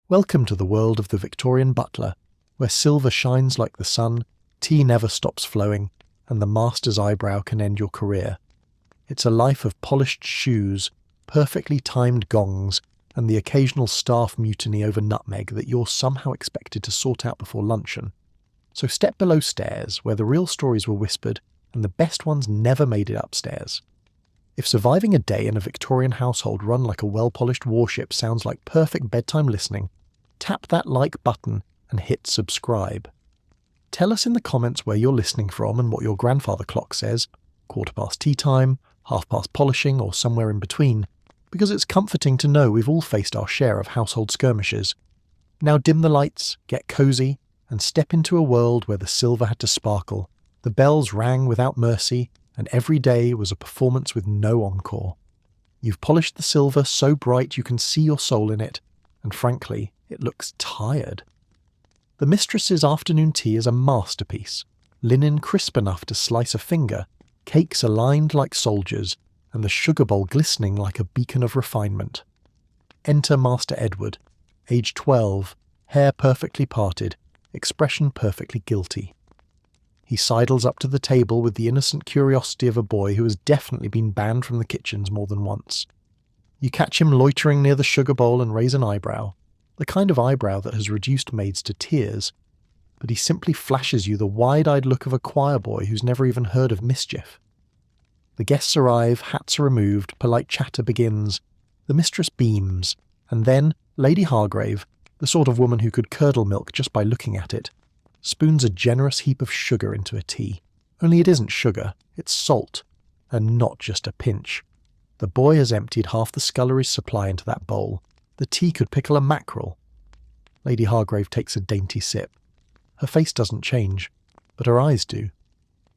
Welcome to the world of the Victorian Butler, where silver shines like the sun, tea never stops flowing, and the master's eyebrow can end your career. It's a life of polished shoes, perfectly timed gongs, and the occasional staff mutiny over nutmeg that you're somehow expected to sort out before luncheon. So step below stairs, where the real stories were whispered, and the best ones never made it upstairs. If surviving a day in a Victorian household run like a well-polished warship sounds like perfect bedtime listening, tap that like button and hit subscribe. Tell us in the comments where you're listening from and what your grandfather clock says, 1/4 tea time, 1/2 polishing, or somewhere in between, because it's comforting to know we've all faced our share of household skirmishes. Now dim the lights, get cosy, and step into a world where the silver had to sparkle, the bells rang without mercy, and every day was a performance with no encore. You've polished the silver so bright you can see your soul in it, and frankly, it looks tired. The mistress's afternoon tea is a masterpiece. Linen crisp enough to slice a finger, cakes aligned like soldiers, and the sugar bowl glistening like a beacon of refinement. Enter Master Edward, age 12, hair perfectly parted, expression perfectly guilty. He sidles up to the table with the innocent curiosity of a boy who has definitely been banned from the kitchens more than once. You catch him loitering near the sugar bowl and raise an eyebrow, the kind of eyebrow that has reduced maids to tears, but he simply flashes you the wide-eyed look of a choir boy who's never even heard of mischief. The guests arrive, hats are removed, polite chatter begins, the mistress beams, and then Lady Hargrave, the sort of woman who could curdle milk just by looking at it, spoons a generous heap of sugar into a tea. Only it isn't sugar, it's salt, and not just a pinch. The boy has emptied half the scullery's supply into that bowl. The tea could pickle a mackerel. Lady Hargrave takes a dainty sip. Her face doesn't change, but her eyes do.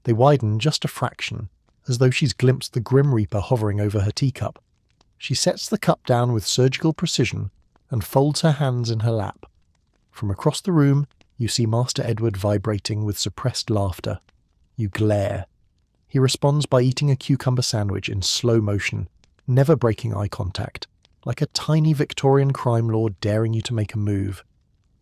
They widen just a fraction, as though she's glimpsed the Grim Reaper hovering over her teacup. She sets the cup down with surgical precision and folds her hands in her lap. From across the room, you see Master Edward vibrating with suppressed laughter. You glare. He responds by eating a cucumber sandwich in slow motion, never breaking eye contact, like a tiny Victorian crime lord daring you to make a move.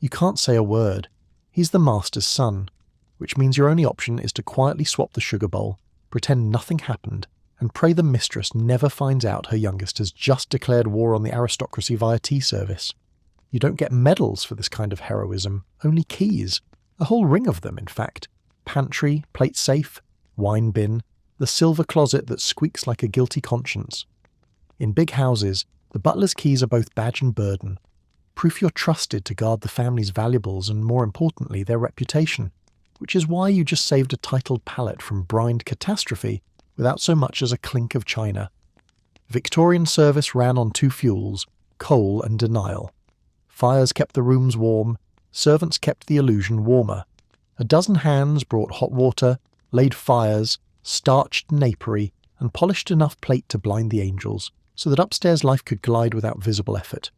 You can't say a word. He's the master's son, which means your only option is to quietly swap the sugar bowl, pretend nothing happened, and pray the mistress never finds out her youngest has just declared war on the aristocracy via tea service. You don't get medals for this kind of heroism, only keys. A whole ring of them, in fact. Pantry, plate safe, wine bin, the silver closet that squeaks like a guilty conscience. In big houses, the butler's keys are both badge and burden. Proof you're trusted to guard the family's valuables and, more importantly, their reputation. Which is why you just saved a titled palette from brined catastrophe without so much as a clink of china. Victorian service ran on 2 fuels, coal and denial. Fires kept the rooms warm, servants kept the illusion warmer. A dozen hands brought hot water, laid fires, starched napery, and polished enough plate to blind the angels, so that upstairs life could glide without visible effort.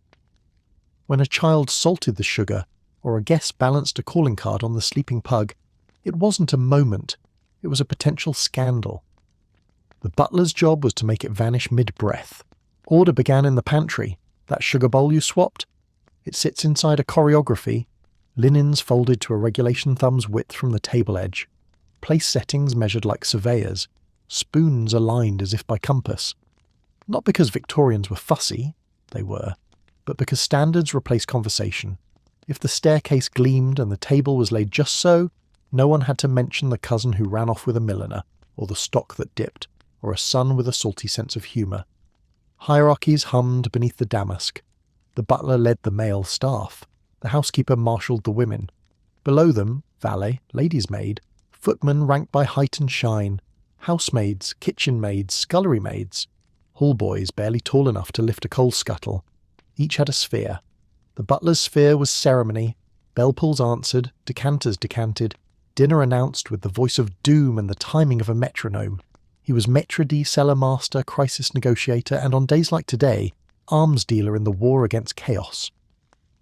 When a child salted the sugar, or a guest balanced a calling card on the sleeping pug, it wasn't a moment, it was a potential scandal. The butler's job was to make it vanish mid-breath. Order began in the pantry. That sugar bowl you swapped? It sits inside a choreography, linens folded to a regulation thumb's width from the table edge, place settings measured like surveyors, spoons aligned as if by compass. Not because Victorians were fussy, they were, but because standards replace conversation. If the staircase gleamed and the table was laid just so, no one had to mention the cousin who ran off with a milliner, or the stock that dipped, or a son with a salty sense of humour. Hierarchies hummed beneath the damask. The butler led the male staff. The housekeeper marshalled the women. Below them, valet, lady's maid, footmen ranked by height and shine, housemaids, kitchen maids, scullery maids, hall boys barely tall enough to lift a coal scuttle. Each had a sphere. The butler's sphere was ceremony, bell pulls answered, decanters decanted, dinner announced with the voice of doom and the timing of a metronome. He was maitre d', cellar master, crisis negotiator, and on days like today, arms dealer in the war against chaos.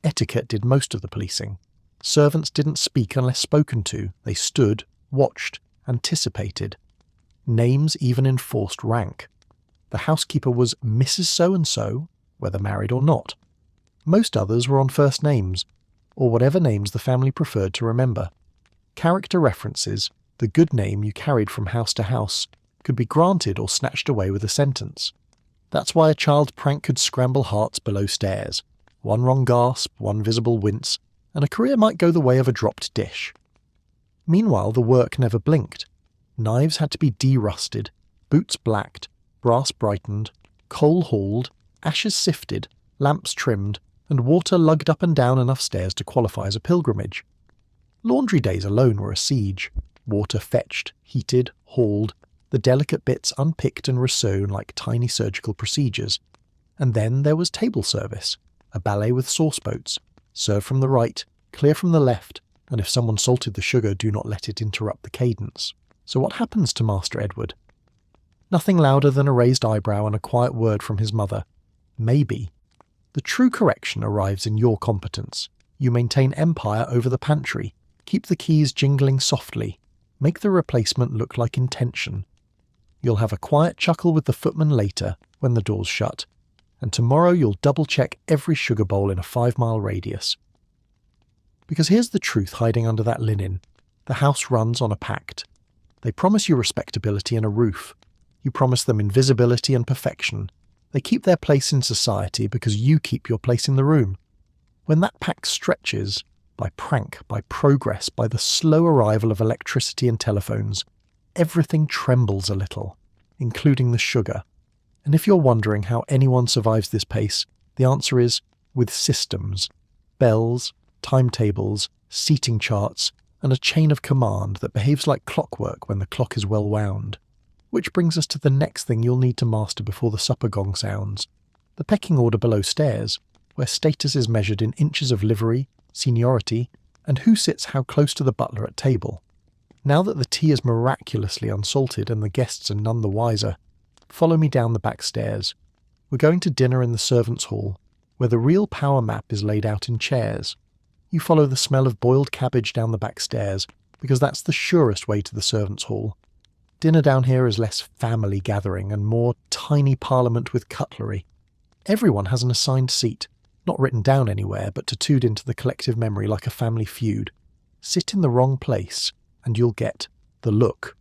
Etiquette did most of the policing. Servants didn't speak unless spoken to. They stood, watched, anticipated. Names even enforced rank. The housekeeper was Mrs. So-and-so, whether married or not. Most others were on first names, or whatever names the family preferred to remember. Character references, the good name you carried from house to house, could be granted or snatched away with a sentence. That's why a child prank could scramble hearts below stairs. One wrong gasp, one visible wince, and a career might go the way of a dropped dish. Meanwhile, the work never blinked. Knives had to be de-rusted, boots blacked, brass brightened, coal hauled, ashes sifted, lamps trimmed, and water lugged up and down enough stairs to qualify as a pilgrimage. Laundry days alone were a siege. Water fetched, heated, hauled, the delicate bits unpicked and resewn like tiny surgical procedures. And then there was table service, a ballet with sauce boats, serve from the right, clear from the left, and if someone salted the sugar, do not let it interrupt the cadence. So what happens to Master Edward? Nothing louder than a raised eyebrow and a quiet word from his mother. Maybe. The true correction arrives in your competence. You maintain empire over the pantry, keep the keys jingling softly, make the replacement look like intention. You'll have a quiet chuckle with the footman later, when the door's shut, and tomorrow you'll double-check every sugar bowl in a 5-mile radius. Because here's the truth hiding under that linen. The house runs on a pact. They promise you respectability and a roof. You promise them invisibility and perfection. They keep their place in society because you keep your place in the room. When that pact stretches, by prank, by progress, by the slow arrival of electricity and telephones, everything trembles a little, including the sugar. And if you're wondering how anyone survives this pace, the answer is with systems. Bells, timetables, seating charts, and a chain of command that behaves like clockwork when the clock is well wound. Which brings us to the next thing you'll need to master before the supper gong sounds. The pecking order below stairs, where status is measured in inches of livery, seniority, and who sits how close to the butler at table. Now that the tea is miraculously unsalted and the guests are none the wiser, follow me down the back stairs. We're going to dinner in the servants' hall, where the real power map is laid out in chairs. You follow the smell of boiled cabbage down the back stairs, because that's the surest way to the servants' hall. Dinner down here is less family gathering and more tiny parliament with cutlery. Everyone has an assigned seat, not written down anywhere, but tattooed into the collective memory like a family feud. Sit in the wrong place, and you'll get the look.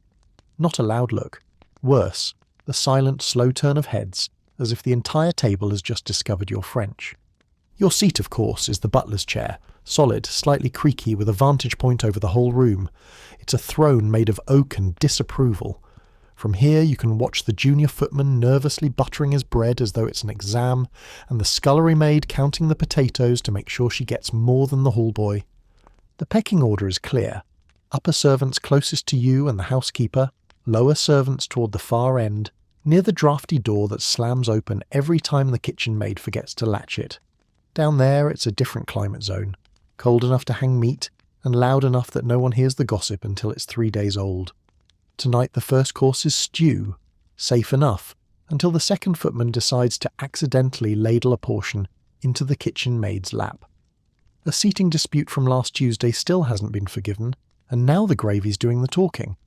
Not a loud look. Worse, the silent, slow turn of heads, as if the entire table has just discovered your French. Your seat, of course, is the butler's chair, solid, slightly creaky, with a vantage point over the whole room. It's a throne made of oak and disapproval. From here you can watch the junior footman nervously buttering his bread as though it's an exam, and the scullery maid counting the potatoes to make sure she gets more than the hallboy. The pecking order is clear. Upper servants closest to you and the housekeeper, lower servants toward the far end, near the draughty door that slams open every time the kitchen maid forgets to latch it. Down there it's a different climate zone, cold enough to hang meat, and loud enough that no one hears the gossip until it's 3 days old. Tonight the first course is stew, safe enough, until the second footman decides to accidentally ladle a portion into the kitchen maid's lap. A seating dispute from last Tuesday still hasn't been forgiven, and now the gravy's doing the talking.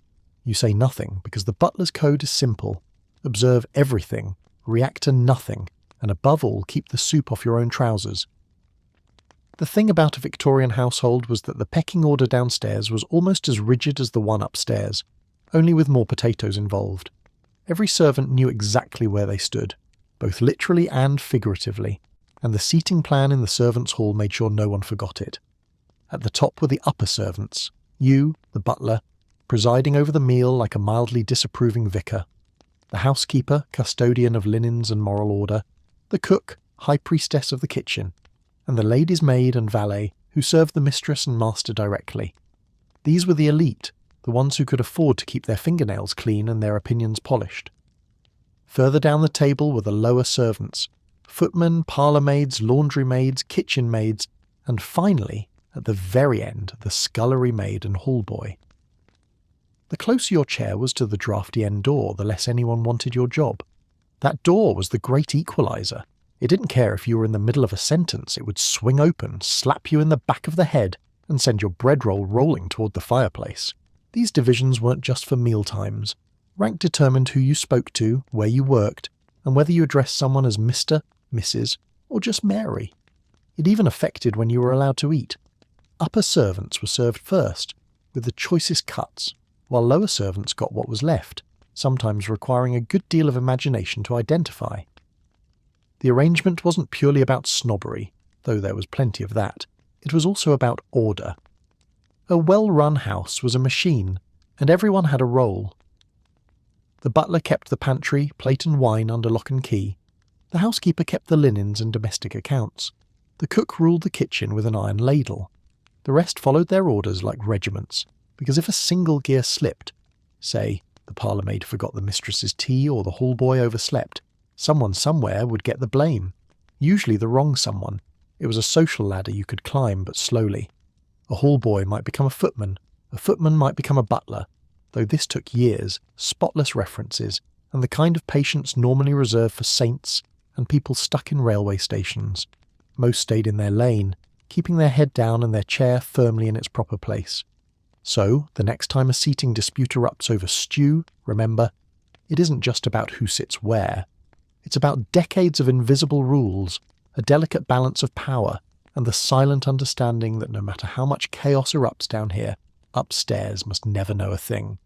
You say nothing, because the butler's code is simple. Observe everything, react to nothing, and above all keep the soup off your own trousers. The thing about a Victorian household was that the pecking order downstairs was almost as rigid as the one upstairs, only with more potatoes involved. Every servant knew exactly where they stood, both literally and figuratively, and the seating plan in the servants' hall made sure no one forgot it. At the top were the upper servants, you, the butler, presiding over the meal like a mildly disapproving vicar, the housekeeper, custodian of linens and moral order, the cook, high priestess of the kitchen, and the lady's maid and valet who served the mistress and master directly. These were the elite, the ones who could afford to keep their fingernails clean and their opinions polished. Further down the table were the lower servants, footmen, parlour maids, laundry maids, kitchen maids, and finally, at the very end, the scullery maid and hallboy. The closer your chair was to the draughty end door, the less anyone wanted your job. That door was the great equalizer. It didn't care if you were in the middle of a sentence, it would swing open, slap you in the back of the head, and send your bread roll rolling toward the fireplace. These divisions weren't just for meal times. Rank determined who you spoke to, where you worked, and whether you addressed someone as Mr., Mrs., or just Mary. It even affected when you were allowed to eat. Upper servants were served first, with the choicest cuts, while lower servants got what was left, sometimes requiring a good deal of imagination to identify. The arrangement wasn't purely about snobbery, though there was plenty of that. It was also about order. A well-run house was a machine, and everyone had a role. The butler kept the pantry, plate and wine under lock and key. The housekeeper kept the linens and domestic accounts. The cook ruled the kitchen with an iron ladle. The rest followed their orders like regiments, because if a single gear slipped, say, the parlour-maid forgot the mistress's tea or the hall-boy overslept, someone somewhere would get the blame. Usually the wrong someone. It was a social ladder you could climb, but slowly. A hall-boy might become a footman might become a butler, though this took years, spotless references, and the kind of patience normally reserved for saints and people stuck in railway stations. Most stayed in their lane, keeping their head down and their chair firmly in its proper place. So, the next time a seating dispute erupts over stew, remember, it isn't just about who sits where. It's about decades of invisible rules, a delicate balance of power, and the silent understanding that no matter how much chaos erupts down here, upstairs must never know a thing.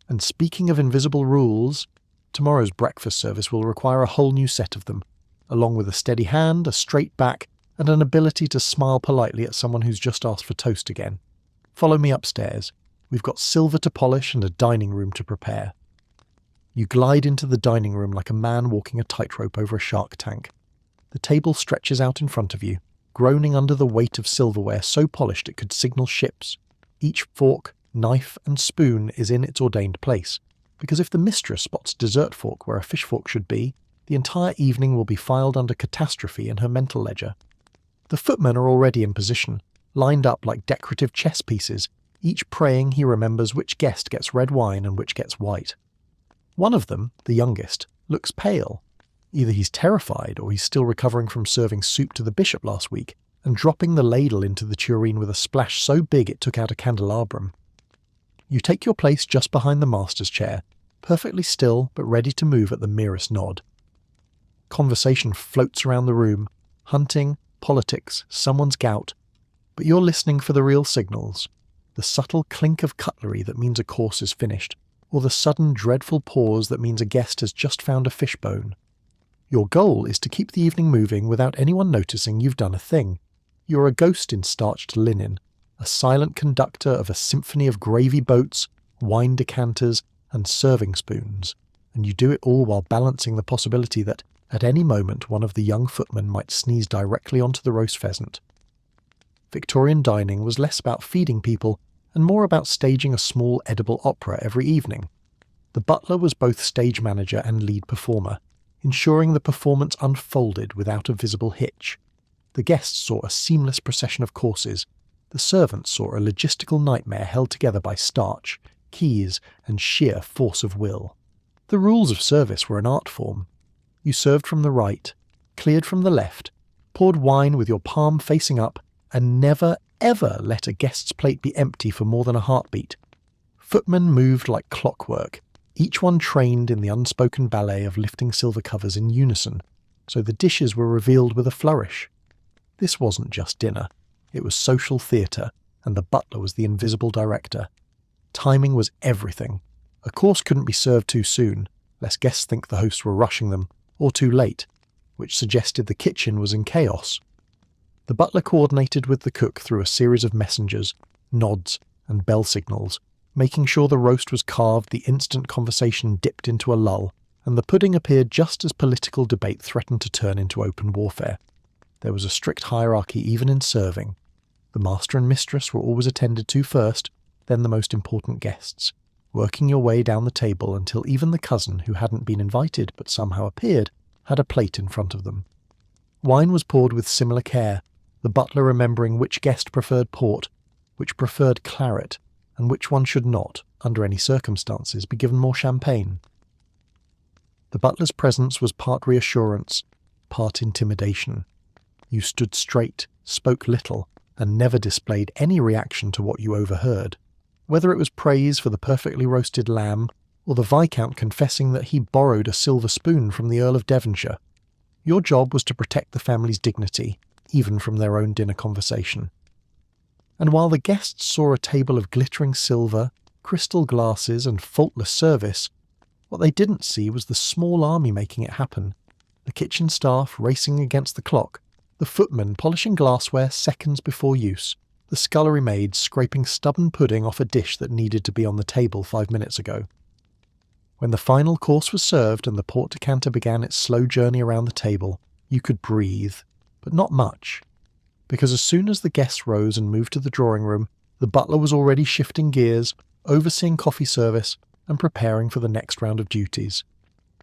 And speaking of invisible rules, tomorrow's breakfast service will require a whole new set of them, along with a steady hand, a straight back, and an ability to smile politely at someone who's just asked for toast again. Follow me upstairs. We've got silver to polish and a dining room to prepare. You glide into the dining room like a man walking a tightrope over a shark tank. The table stretches out in front of you, groaning under the weight of silverware so polished it could signal ships. Each fork, knife and spoon is in its ordained place, because if the mistress spots a dessert fork where a fish fork should be, the entire evening will be filed under catastrophe in her mental ledger. The footmen are already in position, lined up like decorative chess pieces, each praying he remembers which guest gets red wine and which gets white. One of them, the youngest, looks pale. Either he's terrified or he's still recovering from serving soup to the bishop last week and dropping the ladle into the tureen with a splash so big it took out a candelabrum. You take your place just behind the master's chair, perfectly still but ready to move at the merest nod. Conversation floats around the room, hunting, politics, someone's gout, but you're listening for the real signals, the subtle clink of cutlery that means a course is finished, or the sudden dreadful pause that means a guest has just found a fish bone. Your goal is to keep the evening moving without anyone noticing you've done a thing. You're a ghost in starched linen, a silent conductor of a symphony of gravy boats, wine decanters, and serving spoons, and you do it all while balancing the possibility that at any moment one of the young footmen might sneeze directly onto the roast pheasant. Victorian dining was less about feeding people and more about staging a small edible opera every evening. The butler was both stage manager and lead performer, ensuring the performance unfolded without a visible hitch. The guests saw a seamless procession of courses. The servants saw a logistical nightmare held together by starch, keys, and sheer force of will. The rules of service were an art form. You served from the right, cleared from the left, poured wine with your palm facing up, and never, ever let a guest's plate be empty for more than a heartbeat. Footmen moved like clockwork, each one trained in the unspoken ballet of lifting silver covers in unison, so the dishes were revealed with a flourish. This wasn't just dinner, it was social theatre, and the butler was the invisible director. Timing was everything. A course couldn't be served too soon, lest guests think the hosts were rushing them, or too late, which suggested the kitchen was in chaos. The butler coordinated with the cook through a series of messengers, nods, and bell signals, making sure the roast was carved the instant conversation dipped into a lull, and the pudding appeared just as political debate threatened to turn into open warfare. There was a strict hierarchy even in serving. The master and mistress were always attended to first, then the most important guests, working your way down the table until even the cousin who hadn't been invited but somehow appeared had a plate in front of them. Wine was poured with similar care, the butler remembering which guest preferred port, which preferred claret, and which one should not, under any circumstances, be given more champagne. The butler's presence was part reassurance, part intimidation. You stood straight, spoke little, and never displayed any reaction to what you overheard, whether it was praise for the perfectly roasted lamb, or the Viscount confessing that he borrowed a silver spoon from the Earl of Devonshire. Your job was to protect the family's dignity, even from their own dinner conversation. And while the guests saw a table of glittering silver, crystal glasses and faultless service, what they didn't see was the small army making it happen. The kitchen staff racing against the clock, the footman polishing glassware seconds before use, the scullery maid scraping stubborn pudding off a dish that needed to be on the table 5 minutes ago. When the final course was served and the port decanter began its slow journey around the table, you could breathe, but not much. Because as soon as the guests rose and moved to the drawing room, the butler was already shifting gears, overseeing coffee service, and preparing for the next round of duties.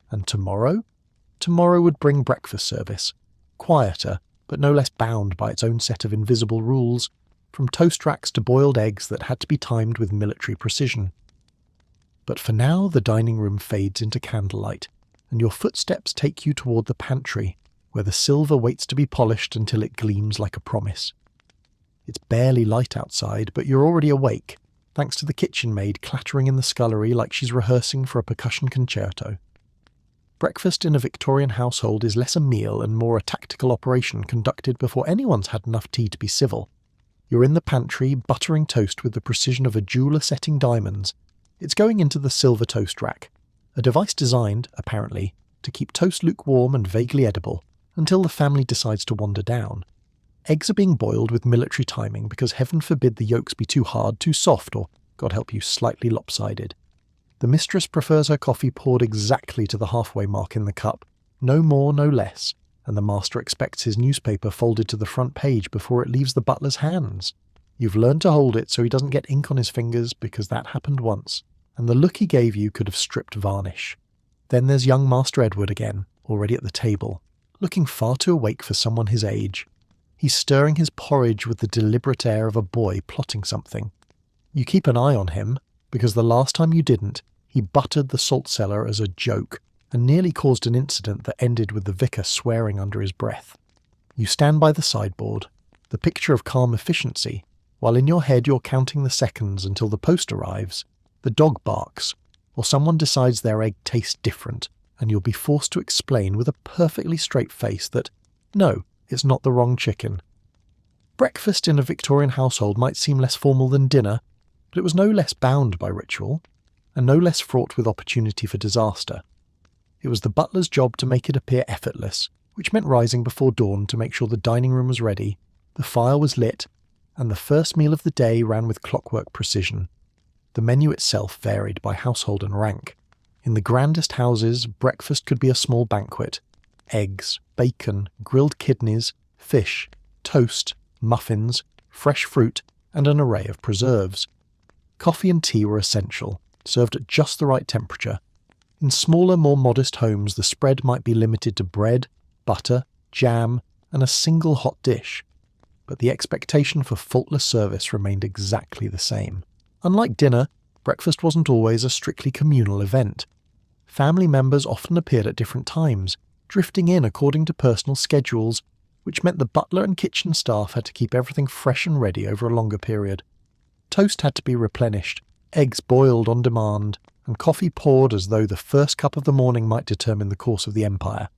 And tomorrow? Tomorrow would bring breakfast service. Quieter, but no less bound by its own set of invisible rules, from toast racks to boiled eggs that had to be timed with military precision. But for now, the dining room fades into candlelight, and your footsteps take you toward the pantry, where the silver waits to be polished until it gleams like a promise. It's barely light outside, but you're already awake, thanks to the kitchen maid clattering in the scullery like she's rehearsing for a percussion concerto. Breakfast in a Victorian household is less a meal and more a tactical operation conducted before anyone's had enough tea to be civil. You're in the pantry, buttering toast with the precision of a jeweller setting diamonds. It's going into the silver toast rack, a device designed, apparently, to keep toast lukewarm and vaguely edible, until the family decides to wander down. Eggs are being boiled with military timing because heaven forbid the yolks be too hard, too soft, or, God help you, slightly lopsided. The mistress prefers her coffee poured exactly to the halfway mark in the cup, no more, no less, and the master expects his newspaper folded to the front page before it leaves the butler's hands. You've learned to hold it so he doesn't get ink on his fingers because that happened once, and the look he gave you could have stripped varnish. Then there's young Master Edward again, already at the table, looking far too awake for someone his age. He's stirring his porridge with the deliberate air of a boy plotting something. You keep an eye on him, because the last time you didn't, he buttered the salt cellar as a joke, and nearly caused an incident that ended with the vicar swearing under his breath. You stand by the sideboard, the picture of calm efficiency, while in your head you're counting the seconds until the post arrives, the dog barks, or someone decides their egg tastes different, and you'll be forced to explain with a perfectly straight face that, no, it's not the wrong chicken. Breakfast in a Victorian household might seem less formal than dinner, but it was no less bound by ritual, and no less fraught with opportunity for disaster. It was the butler's job to make it appear effortless, which meant rising before dawn to make sure the dining room was ready, the fire was lit, and the first meal of the day ran with clockwork precision. The menu itself varied by household and rank. In the grandest houses, breakfast could be a small banquet. Eggs, bacon, grilled kidneys, fish, toast, muffins, fresh fruit, and an array of preserves. Coffee and tea were essential, served at just the right temperature. In smaller, more modest homes, the spread might be limited to bread, butter, jam, and a single hot dish. But the expectation for faultless service remained exactly the same. Unlike dinner, breakfast wasn't always a strictly communal event. Family members often appeared at different times, drifting in according to personal schedules, which meant the butler and kitchen staff had to keep everything fresh and ready over a longer period. Toast had to be replenished, eggs boiled on demand, and coffee poured as though the first cup of the morning might determine the course of the empire.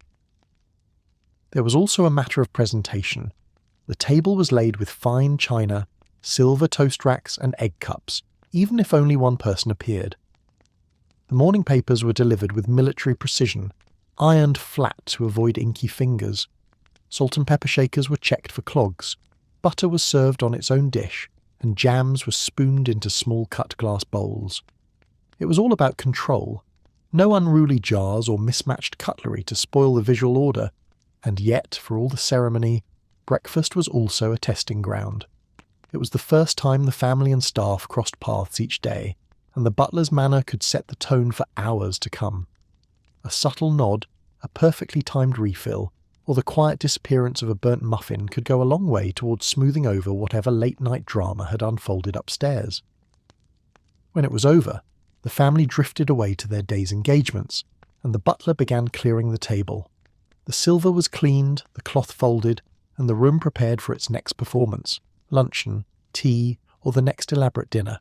There was also a matter of presentation. The table was laid with fine china, silver toast racks and egg cups, even if only one person appeared. The morning papers were delivered with military precision, ironed flat to avoid inky fingers. Salt and pepper shakers were checked for clogs. Butter was served on its own dish, and jams were spooned into small cut glass bowls. It was all about control. No unruly jars or mismatched cutlery to spoil the visual order, and yet, for all the ceremony, breakfast was also a testing ground. It was the first time the family and staff crossed paths each day, and the butler's manner could set the tone for hours to come. A subtle nod, a perfectly timed refill, or the quiet disappearance of a burnt muffin could go a long way towards smoothing over whatever late-night drama had unfolded upstairs. When it was over, the family drifted away to their day's engagements, and the butler began clearing the table. The silver was cleaned, the cloth folded, and the room prepared for its next performance, luncheon, tea, or the next elaborate dinner.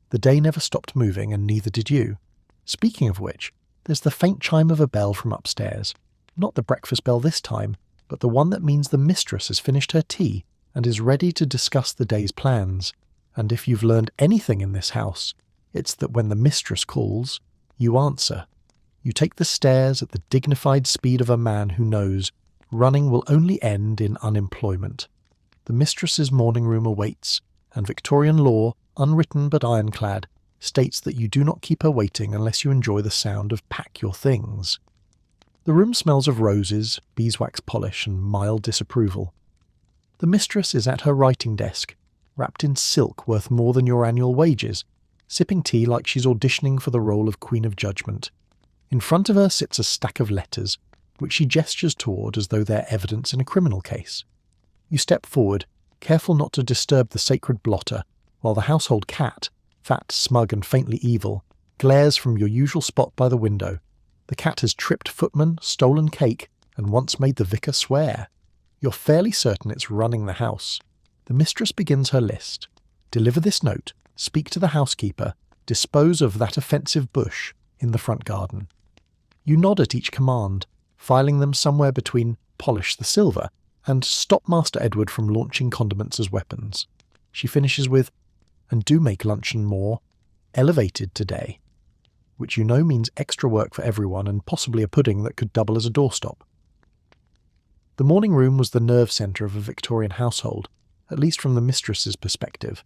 The day never stopped moving, and neither did you. Speaking of which, there's the faint chime of a bell from upstairs. Not the breakfast bell this time, but the one that means the mistress has finished her tea and is ready to discuss the day's plans. And if you've learned anything in this house, it's that when the mistress calls, you answer. You take the stairs at the dignified speed of a man who knows running will only end in unemployment. The mistress's morning room awaits, and Victorian law, unwritten but ironclad, states that you do not keep her waiting unless you enjoy the sound of pack your things. The room smells of roses, beeswax polish, and mild disapproval. The mistress is at her writing desk, wrapped in silk worth more than your annual wages, sipping tea like she's auditioning for the role of Queen of Judgment. In front of her sits a stack of letters, which she gestures toward as though they're evidence in a criminal case. You step forward, careful not to disturb the sacred blotter, while the household cat, fat, smug and faintly evil, glares from your usual spot by the window. The cat has tripped footmen, stolen cake, and once made the vicar swear. You're fairly certain it's running the house. The mistress begins her list. Deliver this note, speak to the housekeeper, dispose of that offensive bush in the front garden. You nod at each command, filing them somewhere between polish the silver and stop Master Edward from launching condiments as weapons. She finishes with, and do make luncheon more elevated today, which you know means extra work for everyone and possibly a pudding that could double as a doorstop. The morning room was the nerve centre of a Victorian household, at least from the mistress's perspective.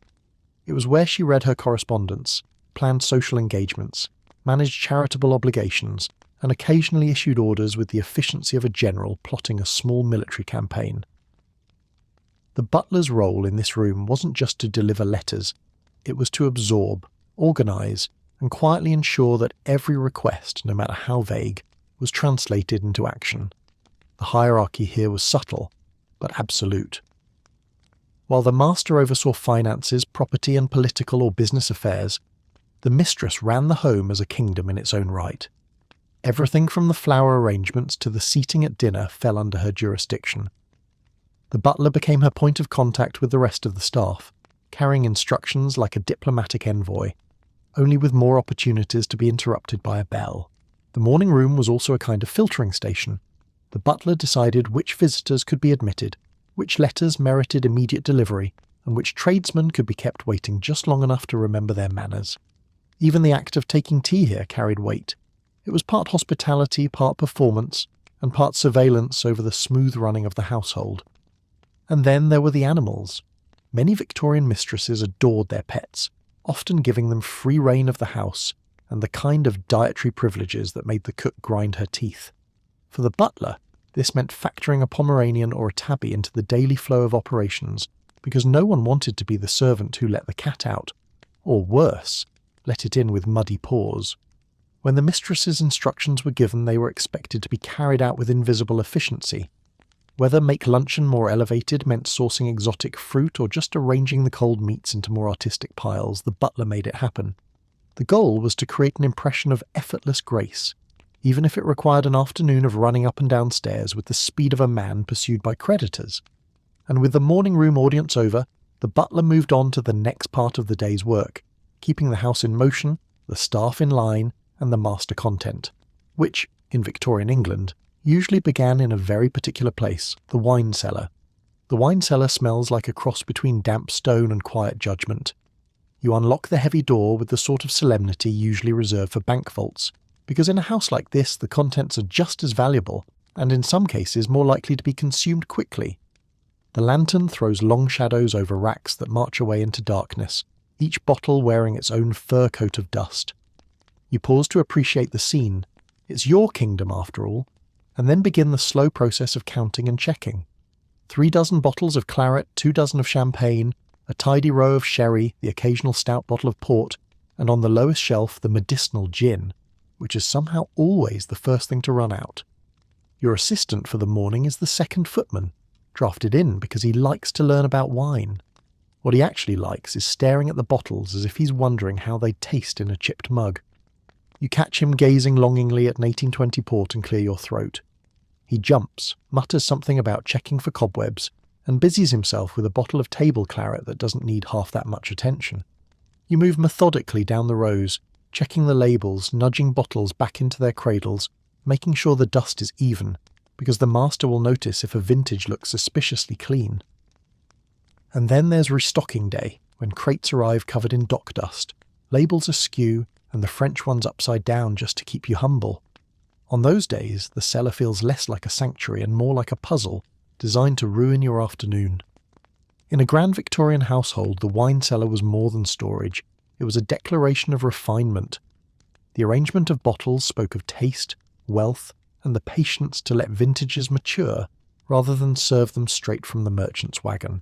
It was where she read her correspondence, planned social engagements, managed charitable obligations, and occasionally issued orders with the efficiency of a general plotting a small military campaign. The butler's role in this room wasn't just to deliver letters, it was to absorb, organise, and quietly ensure that every request, no matter how vague, was translated into action. The hierarchy here was subtle, but absolute. While the master oversaw finances, property and political or business affairs, the mistress ran the home as a kingdom in its own right. Everything from the flower arrangements to the seating at dinner fell under her jurisdiction. The butler became her point of contact with the rest of the staff, carrying instructions like a diplomatic envoy, only with more opportunities to be interrupted by a bell. The morning room was also a kind of filtering station. The butler decided which visitors could be admitted, which letters merited immediate delivery, and which tradesmen could be kept waiting just long enough to remember their manners. Even the act of taking tea here carried weight. It was part hospitality, part performance, and part surveillance over the smooth running of the household. And then there were the animals. Many Victorian mistresses adored their pets, often giving them free rein of the house and the kind of dietary privileges that made the cook grind her teeth. For the butler, this meant factoring a Pomeranian or a tabby into the daily flow of operations, because no one wanted to be the servant who let the cat out, or worse, let it in with muddy paws. When the mistress's instructions were given, they were expected to be carried out with invisible efficiency. Whether make luncheon more elevated meant sourcing exotic fruit or just arranging the cold meats into more artistic piles, the butler made it happen. The goal was to create an impression of effortless grace, even if it required an afternoon of running up and down stairs with the speed of a man pursued by creditors. And with the morning room audience over, the butler moved on to the next part of the day's work, keeping the house in motion, the staff in line, and the master content, which, in Victorian England, usually began in a very particular place, the wine cellar. The wine cellar smells like a cross between damp stone and quiet judgment. You unlock the heavy door with the sort of solemnity usually reserved for bank vaults, because in a house like this the contents are just as valuable, and in some cases more likely to be consumed quickly. The lantern throws long shadows over racks that march away into darkness, each bottle wearing its own fur coat of dust. You pause to appreciate the scene. It's your kingdom after all, and then begin the slow process of counting and checking. 3 dozen bottles of claret, 2 dozen of champagne, a tidy row of sherry, the occasional stout bottle of port, and on the lowest shelf the medicinal gin, which is somehow always the first thing to run out. Your assistant for the morning is the second footman, drafted in because he likes to learn about wine. What he actually likes is staring at the bottles as if he's wondering how they taste in a chipped mug. You catch him gazing longingly at an 1820 port and clear your throat. He jumps, mutters something about checking for cobwebs, and busies himself with a bottle of table claret that doesn't need half that much attention. You move methodically down the rows, checking the labels, nudging bottles back into their cradles, making sure the dust is even, because the master will notice if a vintage looks suspiciously clean. And then there's restocking day, when crates arrive covered in dock dust, labels askew, and the French ones upside down just to keep you humble. On those days, the cellar feels less like a sanctuary and more like a puzzle, designed to ruin your afternoon. In a grand Victorian household, the wine cellar was more than storage. It was a declaration of refinement. The arrangement of bottles spoke of taste, wealth, and the patience to let vintages mature, rather than serve them straight from the merchant's wagon.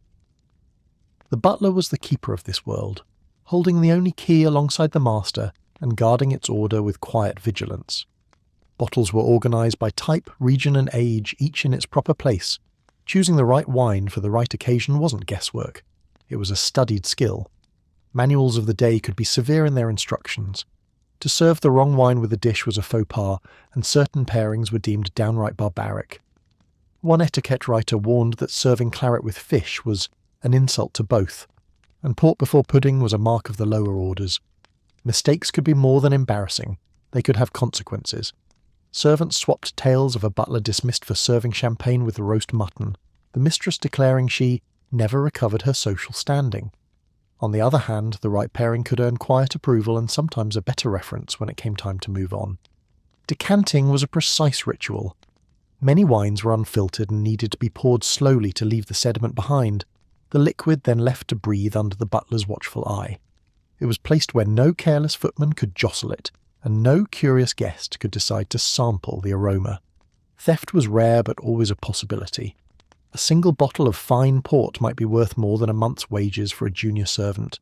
The butler was the keeper of this world, holding the only key alongside the master and guarding its order with quiet vigilance. Bottles were organised by type, region and age, each in its proper place. Choosing the right wine for the right occasion wasn't guesswork. It was a studied skill. Manuals of the day could be severe in their instructions. To serve the wrong wine with a dish was a faux pas, and certain pairings were deemed downright barbaric. One etiquette writer warned that serving claret with fish was an insult to both, and port before pudding was a mark of the lower orders. Mistakes could be more than embarrassing. They could have consequences. Servants swapped tales of a butler dismissed for serving champagne with roast mutton, the mistress declaring she never recovered her social standing. On the other hand, the right pairing could earn quiet approval and sometimes a better reference when it came time to move on. Decanting was a precise ritual. Many wines were unfiltered and needed to be poured slowly to leave the sediment behind, the liquid then left to breathe under the butler's watchful eye. It was placed where no careless footman could jostle it, and no curious guest could decide to sample the aroma. Theft was rare but always a possibility. A single bottle of fine port might be worth more than a month's wages for a junior servant.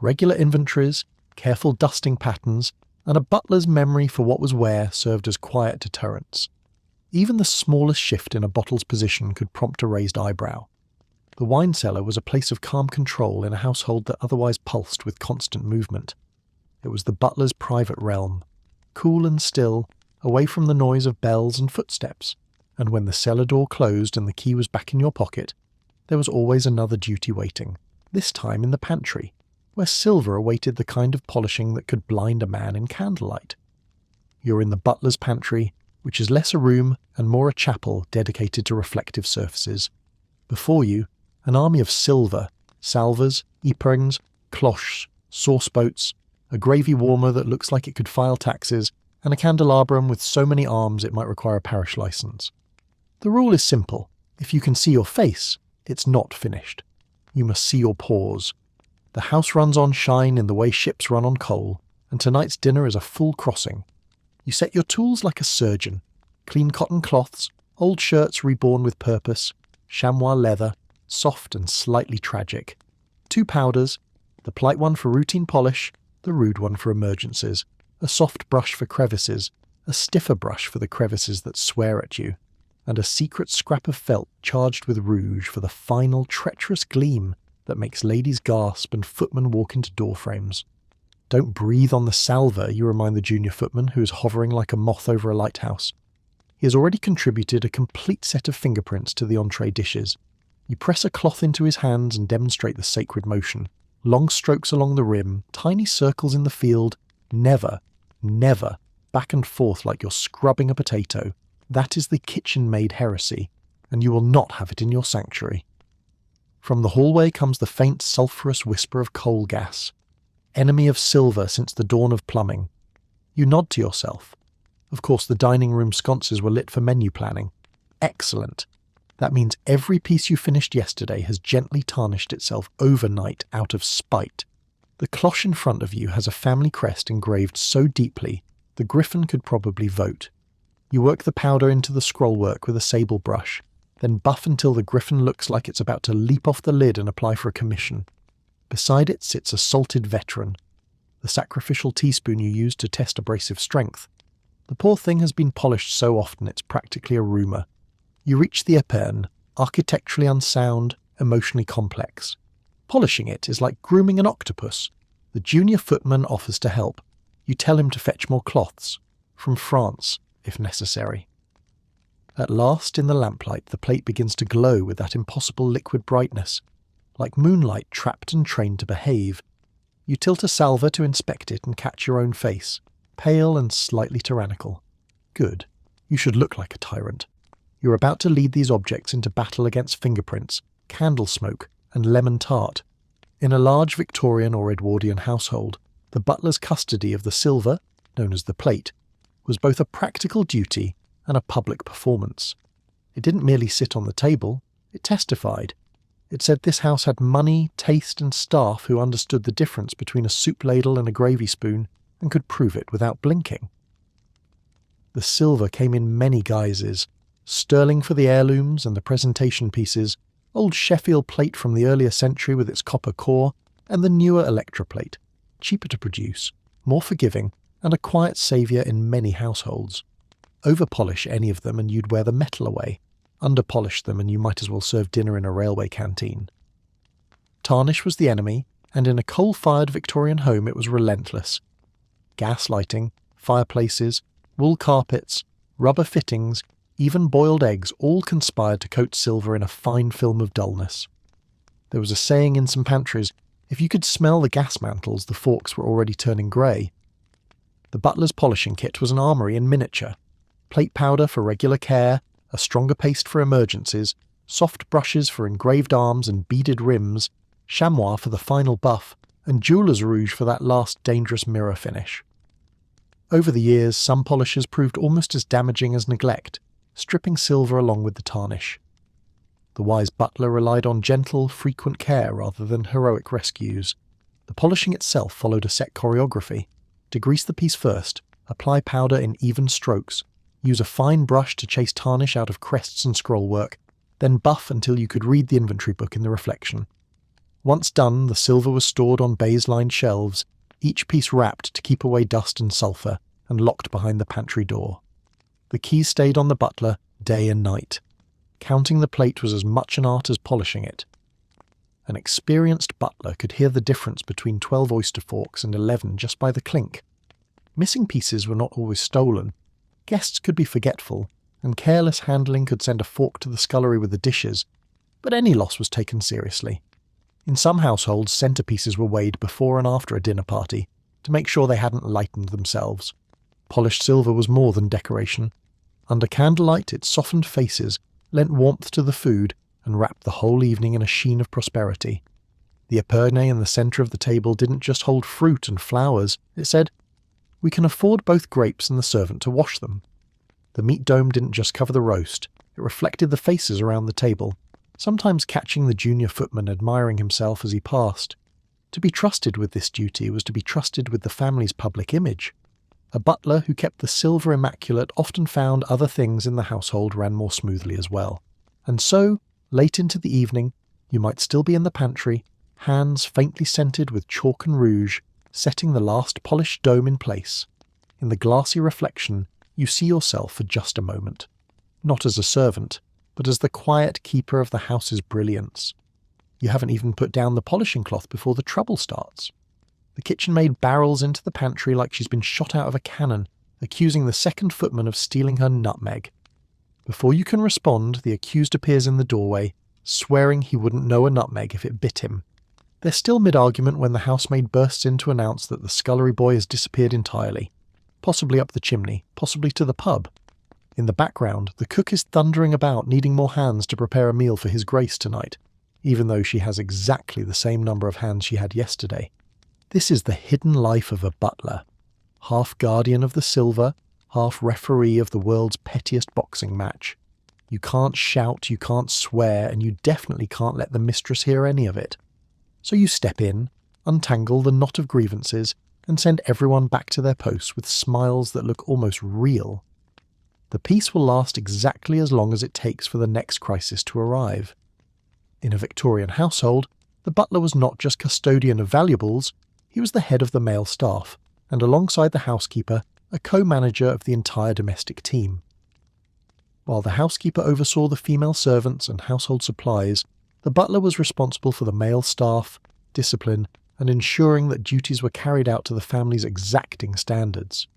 Regular inventories, careful dusting patterns, and a butler's memory for what was where served as quiet deterrents. Even the smallest shift in a bottle's position could prompt a raised eyebrow. The wine cellar was a place of calm control in a household that otherwise pulsed with constant movement. It was the butler's private realm, cool and still, away from the noise of bells and footsteps, and when the cellar door closed and the key was back in your pocket, there was always another duty waiting, this time in the pantry, where silver awaited the kind of polishing that could blind a man in candlelight. You're in the butler's pantry, which is less a room and more a chapel dedicated to reflective surfaces. Before you, an army of silver, salvers, epergnes, cloches, sauce boats, a gravy warmer that looks like it could file taxes, and a candelabrum with so many arms it might require a parish license. The rule is simple. If you can see your face, it's not finished. You must see your pores. The house runs on shine in the way ships run on coal, and tonight's dinner is a full crossing. You set your tools like a surgeon. Clean cotton cloths, old shirts reborn with purpose, chamois leather, soft and slightly tragic. 2 powders, the polite one for routine polish, the rude one for emergencies, a soft brush for crevices, a stiffer brush for the crevices that swear at you, and a secret scrap of felt charged with rouge for the final treacherous gleam that makes ladies gasp and footmen walk into door frames. Don't breathe on the salver, you remind the junior footman who is hovering like a moth over a lighthouse. He has already contributed a complete set of fingerprints to the entree dishes. You press a cloth into his hands and demonstrate the sacred motion. Long strokes along the rim, tiny circles in the field, never, never back and forth like you're scrubbing a potato. That is the kitchen-maid heresy, and you will not have it in your sanctuary. From the hallway comes the faint sulphurous whisper of coal gas, enemy of silver since the dawn of plumbing. You nod to yourself. Of course, the dining room sconces were lit for menu planning. Excellent. That means every piece you finished yesterday has gently tarnished itself overnight out of spite. The cloche in front of you has a family crest engraved so deeply the griffin could probably vote. You work the powder into the scrollwork with a sable brush, then buff until the griffin looks like it's about to leap off the lid and apply for a commission. Beside it sits a salted veteran, the sacrificial teaspoon you used to test abrasive strength. The poor thing has been polished so often it's practically a rumour. You reach the eperne, architecturally unsound, emotionally complex. Polishing it is like grooming an octopus. The junior footman offers to help. You tell him to fetch more cloths, from France, if necessary. At last, in the lamplight, the plate begins to glow with that impossible liquid brightness, like moonlight trapped and trained to behave. You tilt a salver to inspect it and catch your own face, pale and slightly tyrannical. Good. You should look like a tyrant. You're about to lead these objects into battle against fingerprints, candle smoke, and lemon tart. In a large Victorian or Edwardian household, the butler's custody of the silver, known as the plate, was both a practical duty and a public performance. It didn't merely sit on the table, it testified. It said this house had money, taste, and staff who understood the difference between a soup ladle and a gravy spoon and could prove it without blinking. The silver came in many guises: sterling for the heirlooms and the presentation pieces, old Sheffield plate from the earlier century with its copper core, and the newer Electra plate, cheaper to produce, more forgiving, and a quiet saviour in many households. Over-polish any of them and you'd wear the metal away. Under-polish them and you might as well serve dinner in a railway canteen. Tarnish was the enemy, and in a coal-fired Victorian home it was relentless. Gas lighting, fireplaces, wool carpets, rubber fittings, even boiled eggs all conspired to coat silver in a fine film of dullness. There was a saying in some pantries, if you could smell the gas mantles, the forks were already turning grey. The butler's polishing kit was an armoury in miniature. Plate powder for regular care, a stronger paste for emergencies, soft brushes for engraved arms and beaded rims, chamois for the final buff, and jeweller's rouge for that last dangerous mirror finish. Over the years, some polishers proved almost as damaging as neglect, stripping silver along with the tarnish. The wise butler relied on gentle, frequent care rather than heroic rescues. The polishing itself followed a set choreography. To grease the piece first, apply powder in even strokes, use a fine brush to chase tarnish out of crests and scrollwork, then buff until you could read the inventory book in the reflection. Once done, the silver was stored on baize-lined shelves, each piece wrapped to keep away dust and sulphur, and locked behind the pantry door. The keys stayed on the butler day and night. Counting the plate was as much an art as polishing it. An experienced butler could hear the difference between 12 oyster forks and 11 just by the clink. Missing pieces were not always stolen. Guests could be forgetful, and careless handling could send a fork to the scullery with the dishes, but any loss was taken seriously. In some households, centerpieces were weighed before and after a dinner party, to make sure they hadn't lightened themselves. Polished silver was more than decoration. Under candlelight, its softened faces lent warmth to the food and wrapped the whole evening in a sheen of prosperity. The epergne in the centre of the table didn't just hold fruit and flowers, it said, "We can afford both grapes and the servant to wash them." The meat dome didn't just cover the roast, it reflected the faces around the table, sometimes catching the junior footman admiring himself as he passed. To be trusted with this duty was to be trusted with the family's public image. A butler who kept the silver immaculate often found other things in the household ran more smoothly as well. And so, late into the evening, you might still be in the pantry, hands faintly scented with chalk and rouge, setting the last polished dome in place. In the glassy reflection, you see yourself for just a moment. Not as a servant, but as the quiet keeper of the house's brilliance. You haven't even put down the polishing cloth before the trouble starts. The kitchen maid barrels into the pantry like she's been shot out of a cannon, accusing the second footman of stealing her nutmeg. Before you can respond, the accused appears in the doorway, swearing he wouldn't know a nutmeg if it bit him. They're still mid-argument when the housemaid bursts in to announce that the scullery boy has disappeared entirely. Possibly up the chimney, possibly to the pub. In the background, the cook is thundering about needing more hands to prepare a meal for his grace tonight, even though she has exactly the same number of hands she had yesterday. This is the hidden life of a butler. Half guardian of the silver, half referee of the world's pettiest boxing match. You can't shout, you can't swear, and you definitely can't let the mistress hear any of it. So you step in, untangle the knot of grievances, and send everyone back to their posts with smiles that look almost real. The peace will last exactly as long as it takes for the next crisis to arrive. In a Victorian household, the butler was not just custodian of valuables, he was the head of the male staff, and alongside the housekeeper, a co-manager of the entire domestic team. While the housekeeper oversaw the female servants and household supplies, the butler was responsible for the male staff, discipline, and ensuring that duties were carried out to the family's exacting standards.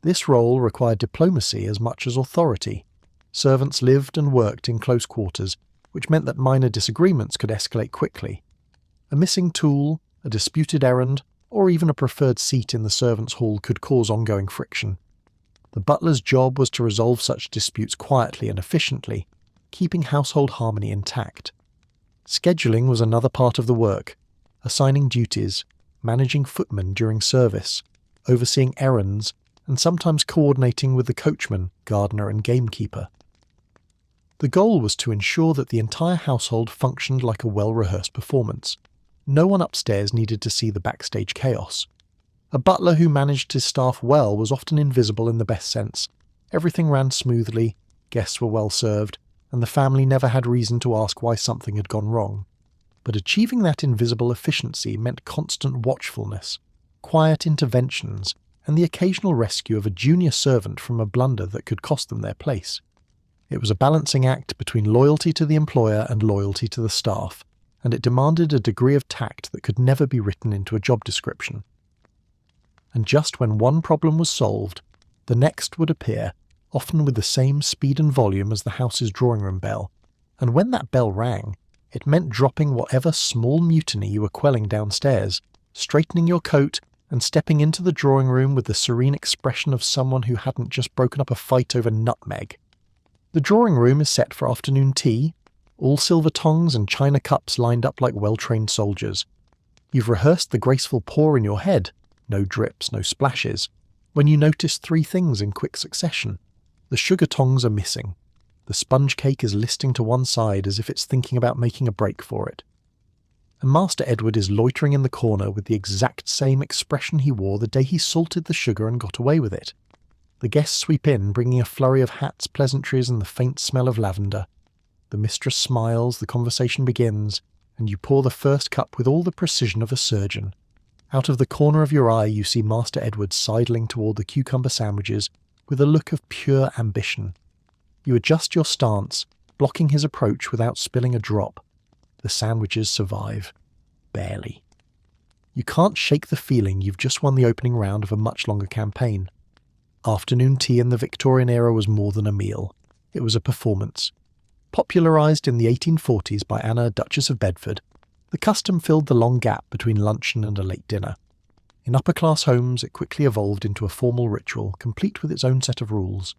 This role required diplomacy as much as authority. Servants lived and worked in close quarters, which meant that minor disagreements could escalate quickly. A missing tool, a disputed errand, or even a preferred seat in the servants' hall could cause ongoing friction. The butler's job was to resolve such disputes quietly and efficiently, keeping household harmony intact. Scheduling was another part of the work, assigning duties, managing footmen during service, overseeing errands, and sometimes coordinating with the coachman, gardener, and gamekeeper. The goal was to ensure that the entire household functioned like a well-rehearsed performance. No one upstairs needed to see the backstage chaos. A butler who managed his staff well was often invisible in the best sense. Everything ran smoothly, guests were well served, and the family never had reason to ask why something had gone wrong. But achieving that invisible efficiency meant constant watchfulness, quiet interventions, and the occasional rescue of a junior servant from a blunder that could cost them their place. It was a balancing act between loyalty to the employer and loyalty to the staff, and it demanded a degree of tact that could never be written into a job description. And just when one problem was solved, the next would appear, often with the same speed and volume as the house's drawing room bell, and when that bell rang, it meant dropping whatever small mutiny you were quelling downstairs, straightening your coat, and stepping into the drawing room with the serene expression of someone who hadn't just broken up a fight over nutmeg. The drawing room is set for afternoon tea, all silver tongs and china cups lined up like well-trained soldiers. You've rehearsed the graceful pour in your head, no drips, no splashes, when you notice three things in quick succession. The sugar tongs are missing. The sponge cake is listing to one side as if it's thinking about making a break for it. And Master Edward is loitering in the corner with the exact same expression he wore the day he salted the sugar and got away with it. The guests sweep in, bringing a flurry of hats, pleasantries, and the faint smell of lavender. The mistress smiles, the conversation begins, and you pour the first cup with all the precision of a surgeon. Out of the corner of your eye you see Master Edward sidling toward the cucumber sandwiches with a look of pure ambition. You adjust your stance, blocking his approach without spilling a drop. The sandwiches survive. Barely. You can't shake the feeling you've just won the opening round of a much longer campaign. Afternoon tea in the Victorian era was more than a meal. It was a performance. Popularised in the 1840s by Anna, Duchess of Bedford, the custom filled the long gap between luncheon and a late dinner. In upper-class homes, it quickly evolved into a formal ritual, complete with its own set of rules.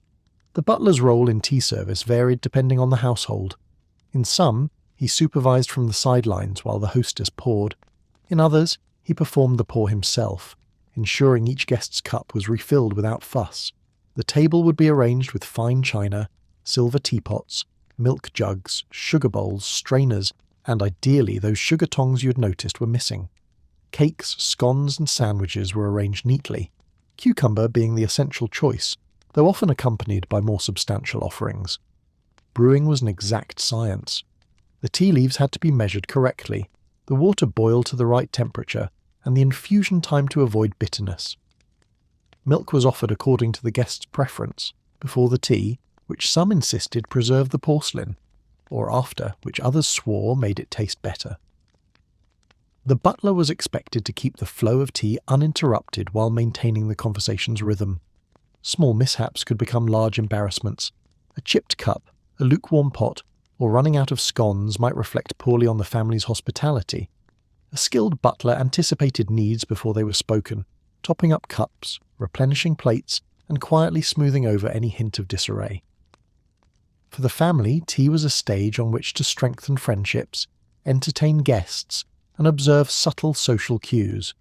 The butler's role in tea service varied depending on the household. In some, he supervised from the sidelines while the hostess poured. In others, he performed the pour himself, ensuring each guest's cup was refilled without fuss. The table would be arranged with fine china, silver teapots, milk jugs, sugar bowls, strainers, and ideally those sugar tongs you had noticed were missing. Cakes, scones, and sandwiches were arranged neatly, cucumber being the essential choice, though often accompanied by more substantial offerings. Brewing was an exact science. The tea leaves had to be measured correctly, the water boiled to the right temperature, and the infusion time to avoid bitterness. Milk was offered according to the guest's preference, before the tea, which some insisted preserved the porcelain, or after, which others swore made it taste better. The butler was expected to keep the flow of tea uninterrupted while maintaining the conversation's rhythm. Small mishaps could become large embarrassments. A chipped cup, a lukewarm pot, or running out of scones might reflect poorly on the family's hospitality. A skilled butler anticipated needs before they were spoken, topping up cups, replenishing plates, and quietly smoothing over any hint of disarray. For the family, tea was a stage on which to strengthen friendships, entertain guests, and observe subtle social cues.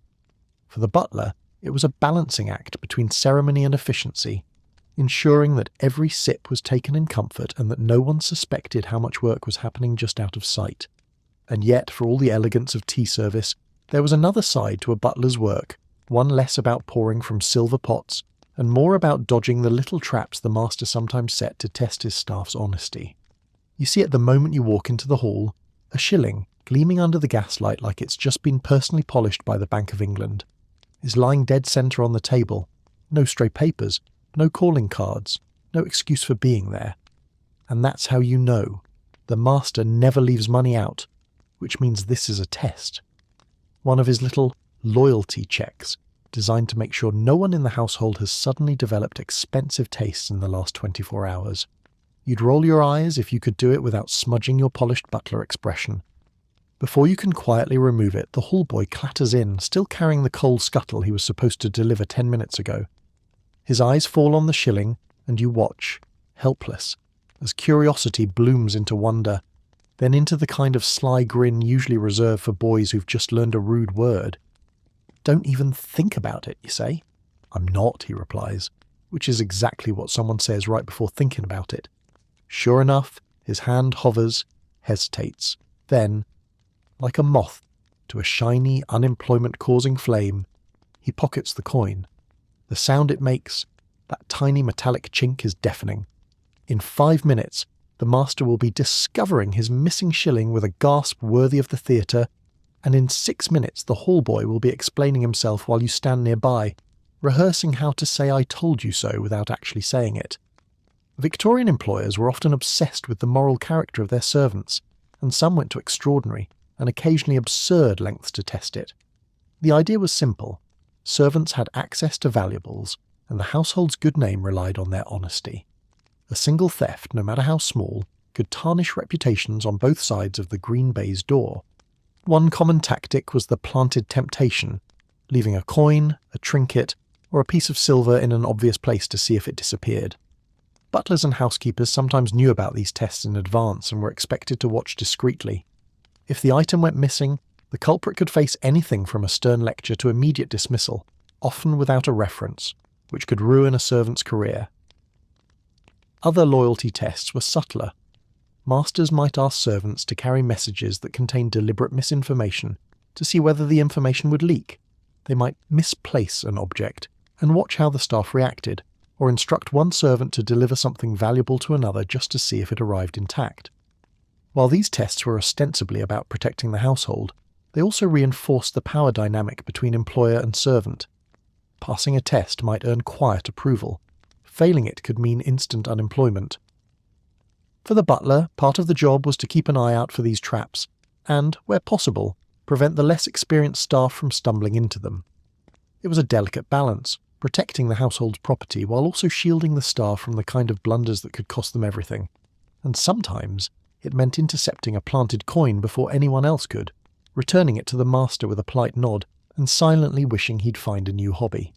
For the butler, it was a balancing act between ceremony and efficiency, ensuring that every sip was taken in comfort and that no one suspected how much work was happening just out of sight. And yet, for all the elegance of tea service, there was another side to a butler's work, one less about pouring from silver pots, and more about dodging the little traps the master sometimes set to test his staff's honesty. You see at the moment you walk into the hall, a shilling, gleaming under the gaslight like it's just been personally polished by the Bank of England, is lying dead centre on the table. No stray papers, no calling cards, no excuse for being there. And that's how you know. The master never leaves money out, which means this is a test. One of his little loyalty checks, designed to make sure no one in the household has suddenly developed expensive tastes in the last 24 hours. You'd roll your eyes if you could do it without smudging your polished butler expression. Before you can quietly remove it, the hall boy clatters in, still carrying the coal scuttle he was supposed to deliver 10 minutes ago. His eyes fall on the shilling, and you watch, helpless, as curiosity blooms into wonder, then into the kind of sly grin usually reserved for boys who've just learned a rude word. "Don't even think about it," you say. "I'm not," he replies, which is exactly what someone says right before thinking about it. Sure enough, his hand hovers, hesitates, then, like a moth to a shiny, unemployment-causing flame, he pockets the coin. The sound it makes, that tiny metallic chink, is deafening. In 5 minutes, the master will be discovering his missing shilling with a gasp worthy of the theatre, and in 6 minutes the hall boy will be explaining himself while you stand nearby, rehearsing how to say "I told you so" without actually saying it. Victorian employers were often obsessed with the moral character of their servants, and some went to extraordinary and occasionally absurd lengths to test it. The idea was simple. Servants had access to valuables, and the household's good name relied on their honesty. A single theft, no matter how small, could tarnish reputations on both sides of the green baize door. One common tactic was the planted temptation, leaving a coin, a trinket, or a piece of silver in an obvious place to see if it disappeared. Butlers and housekeepers sometimes knew about these tests in advance and were expected to watch discreetly. If the item went missing, the culprit could face anything from a stern lecture to immediate dismissal, often without a reference, which could ruin a servant's career. Other loyalty tests were subtler. Masters might ask servants to carry messages that contained deliberate misinformation to see whether the information would leak. They might misplace an object and watch how the staff reacted, or instruct one servant to deliver something valuable to another just to see if it arrived intact. While these tests were ostensibly about protecting the household, they also reinforced the power dynamic between employer and servant. Passing a test might earn quiet approval. Failing it could mean instant unemployment. For the butler, part of the job was to keep an eye out for these traps, and, where possible, prevent the less experienced staff from stumbling into them. It was a delicate balance, protecting the household's property while also shielding the staff from the kind of blunders that could cost them everything. And sometimes it meant intercepting a planted coin before anyone else could, returning it to the master with a polite nod, and silently wishing he'd find a new hobby.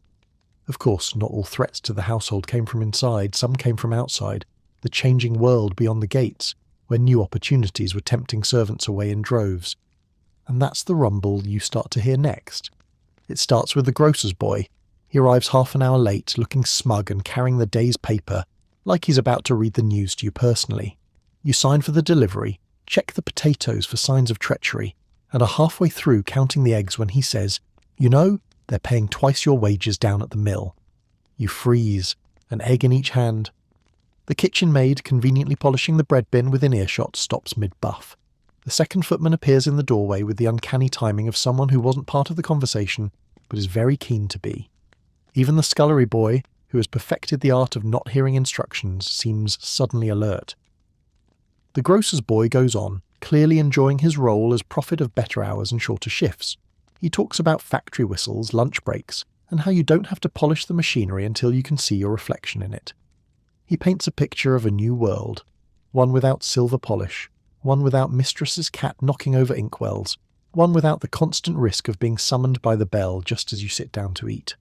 Of course, not all threats to the household came from inside, some came from outside, the changing world beyond the gates, where new opportunities were tempting servants away in droves. And that's the rumble you start to hear next. It starts with the grocer's boy. He arrives half an hour late, looking smug and carrying the day's paper, like he's about to read the news to you personally. You sign for the delivery, check the potatoes for signs of treachery, and are halfway through counting the eggs when he says, "You know, they're paying twice your wages down at the mill." You freeze, an egg in each hand. The kitchen maid, conveniently polishing the bread bin within earshot, stops mid-buff. The second footman appears in the doorway with the uncanny timing of someone who wasn't part of the conversation, but is very keen to be. Even the scullery boy, who has perfected the art of not hearing instructions, seems suddenly alert. The grocer's boy goes on, clearly enjoying his role as prophet of better hours and shorter shifts. He talks about factory whistles, lunch breaks, and how you don't have to polish the machinery until you can see your reflection in it. He paints a picture of a new world, one without silver polish, one without mistress's cat knocking over inkwells, one without the constant risk of being summoned by the bell just as you sit down to eat.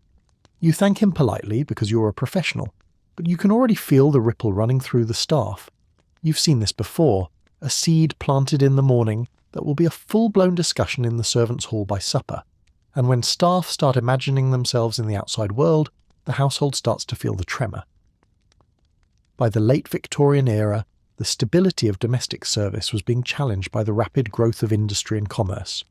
You thank him politely because you're a professional, but you can already feel the ripple running through the staff. You've seen this before, a seed planted in the morning that will be a full-blown discussion in the servants' hall by supper, and when staff start imagining themselves in the outside world, the household starts to feel the tremor. By the late Victorian era, the stability of domestic service was being challenged by the rapid growth of industry and commerce.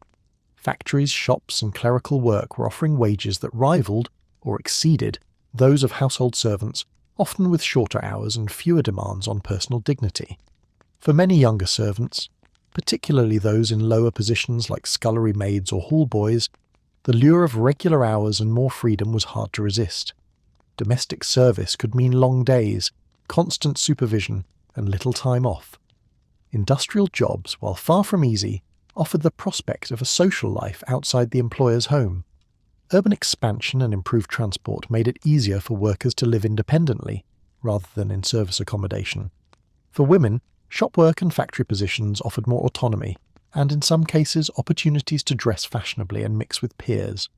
Factories, shops, and clerical work were offering wages that rivaled, or exceeded, those of household servants, often with shorter hours and fewer demands on personal dignity. For many younger servants, particularly those in lower positions like scullery maids or hall boys, the lure of regular hours and more freedom was hard to resist. Domestic service could mean long days, constant supervision, and little time off. Industrial jobs, while far from easy, offered the prospect of a social life outside the employer's home. Urban expansion and improved transport made it easier for workers to live independently, rather than in service accommodation. For women, shop work and factory positions offered more autonomy, and in some cases opportunities to dress fashionably and mix with peers.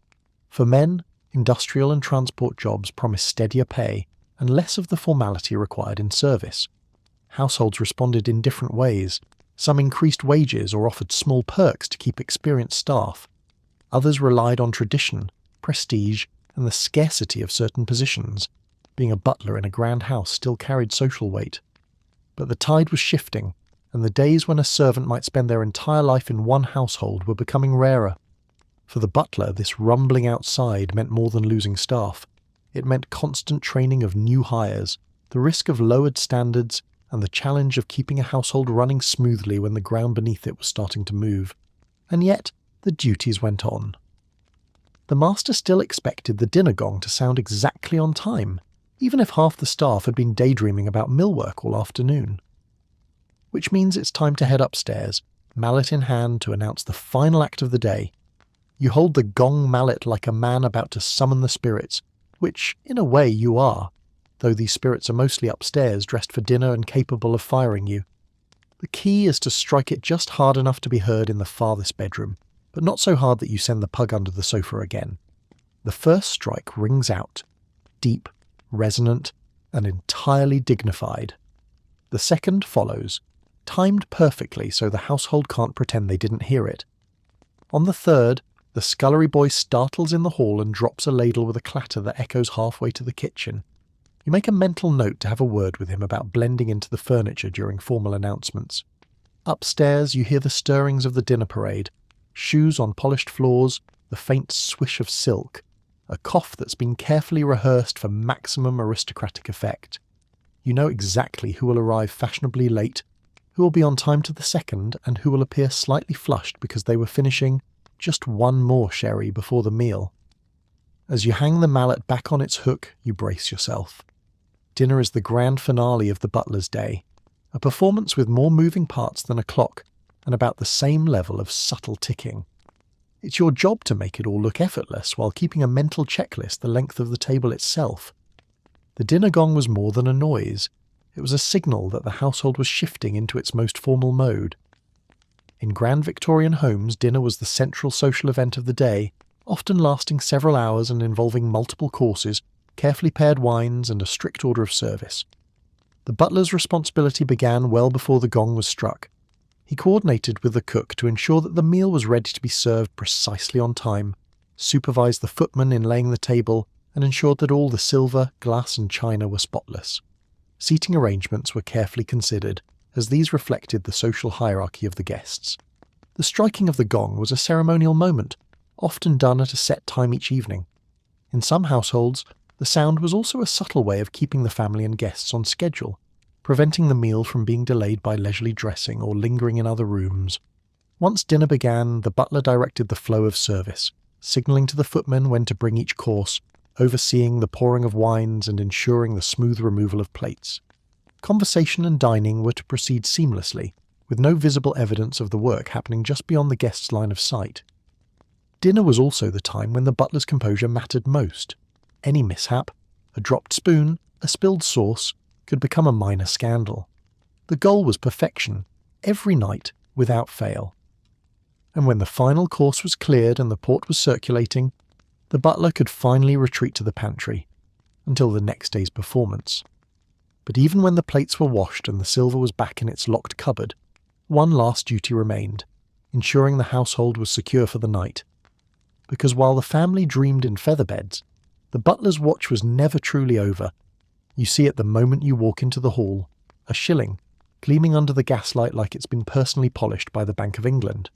For men, industrial and transport jobs promised steadier pay and less of the formality required in service. Households responded in different ways. Some increased wages or offered small perks to keep experienced staff. Others relied on tradition, prestige, and the scarcity of certain positions. Being a butler in a grand house still carried social weight. But the tide was shifting, and the days when a servant might spend their entire life in one household were becoming rarer. For the butler, this rumbling outside meant more than losing staff. It meant constant training of new hires, the risk of lowered standards, and the challenge of keeping a household running smoothly when the ground beneath it was starting to move. And yet, the duties went on. The master still expected the dinner gong to sound exactly on time, even if half the staff had been daydreaming about millwork all afternoon. Which means it's time to head upstairs, mallet in hand, to announce the final act of the day. You hold the gong mallet like a man about to summon the spirits, which, in a way, you are, though these spirits are mostly upstairs, dressed for dinner and capable of firing you. The key is to strike it just hard enough to be heard in the farthest bedroom, but not so hard that you send the pug under the sofa again. The first strike rings out, deep, resonant, and entirely dignified. The second follows, timed perfectly so the household can't pretend they didn't hear it. On the third, the scullery boy startles in the hall and drops a ladle with a clatter that echoes halfway to the kitchen. You make a mental note to have a word with him about blending into the furniture during formal announcements. Upstairs, you hear the stirrings of the dinner parade, shoes on polished floors, the faint swish of silk, a cough that's been carefully rehearsed for maximum aristocratic effect. You know exactly who will arrive fashionably late, who will be on time to the second, and who will appear slightly flushed because they were finishing just one more sherry before the meal. As you hang the mallet back on its hook, you brace yourself. Dinner is the grand finale of the butler's day, a performance with more moving parts than a clock, and about the same level of subtle ticking. It's your job to make it all look effortless while keeping a mental checklist the length of the table itself. The dinner gong was more than a noise. It was a signal that the household was shifting into its most formal mode. In grand Victorian homes, dinner was the central social event of the day, often lasting several hours and involving multiple courses, carefully paired wines, and a strict order of service. The butler's responsibility began well before the gong was struck. He coordinated with the cook to ensure that the meal was ready to be served precisely on time, supervised the footman in laying the table, and ensured that all the silver, glass, and china were spotless. Seating arrangements were carefully considered, as these reflected the social hierarchy of the guests. The striking of the gong was a ceremonial moment, often done at a set time each evening. In some households, the sound was also a subtle way of keeping the family and guests on schedule, preventing the meal from being delayed by leisurely dressing or lingering in other rooms. Once dinner began, the butler directed the flow of service, signalling to the footmen when to bring each course, overseeing the pouring of wines and ensuring the smooth removal of plates. Conversation and dining were to proceed seamlessly, with no visible evidence of the work happening just beyond the guest's line of sight. Dinner was also the time when the butler's composure mattered most. Any mishap, a dropped spoon, a spilled sauce, could become a minor scandal. The goal was perfection, every night, without fail. And when the final course was cleared and the port was circulating, the butler could finally retreat to the pantry, until the next day's performance. But even when the plates were washed and the silver was back in its locked cupboard, one last duty remained, ensuring the household was secure for the night. Because while the family dreamed in feather beds, the butler's watch was never truly over. You see it the moment you walk into the hall, a shilling, gleaming under the gaslight like it's been personally polished by the Bank of England.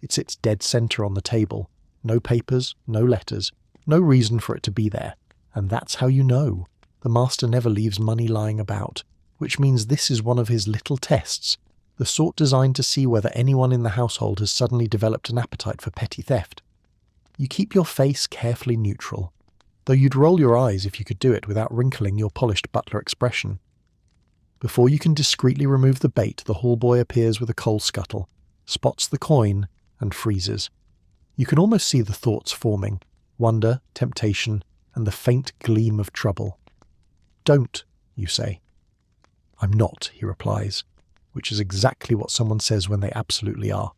It sits dead centre on the table, no papers, no letters, no reason for it to be there, and that's how you know. The master never leaves money lying about, which means this is one of his little tests, the sort designed to see whether anyone in the household has suddenly developed an appetite for petty theft. You keep your face carefully neutral, though you'd roll your eyes if you could do it without wrinkling your polished butler expression. Before you can discreetly remove the bait, the hall boy appears with a coal scuttle, spots the coin, and freezes. You can almost see the thoughts forming, wonder, temptation, and the faint gleam of trouble. "Don't," you say. "I'm not," he replies, which is exactly what someone says when they absolutely are.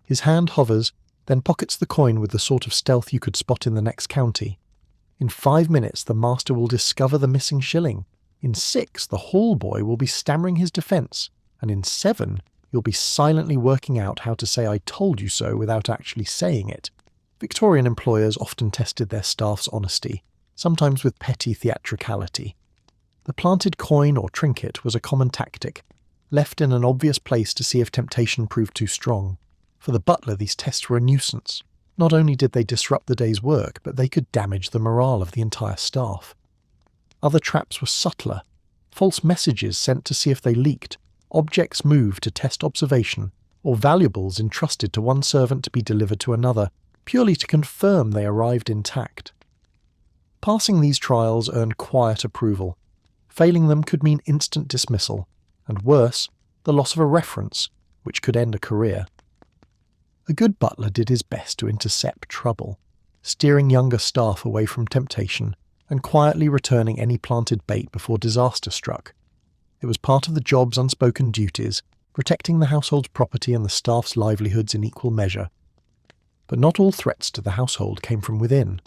His hand hovers, then pockets the coin with the sort of stealth you could spot in the next county, In 5 minutes, the master will discover the missing shilling. In 6, the hall boy will be stammering his defence. And in 7, you'll be silently working out how to say "I told you so" without actually saying it. Victorian employers often tested their staff's honesty, sometimes with petty theatricality. The planted coin or trinket was a common tactic, left in an obvious place to see if temptation proved too strong. For the butler, these tests were a nuisance. Not only did they disrupt the day's work, but they could damage the morale of the entire staff. Other traps were subtler. False messages sent to see if they leaked, objects moved to test observation, or valuables entrusted to one servant to be delivered to another, purely to confirm they arrived intact. Passing these trials earned quiet approval. Failing them could mean instant dismissal, and worse, the loss of a reference, which could end a career. A good butler did his best to intercept trouble, steering younger staff away from temptation and quietly returning any planted bait before disaster struck. It was part of the job's unspoken duties, protecting the household's property and the staff's livelihoods in equal measure. But not all threats to the household came from within.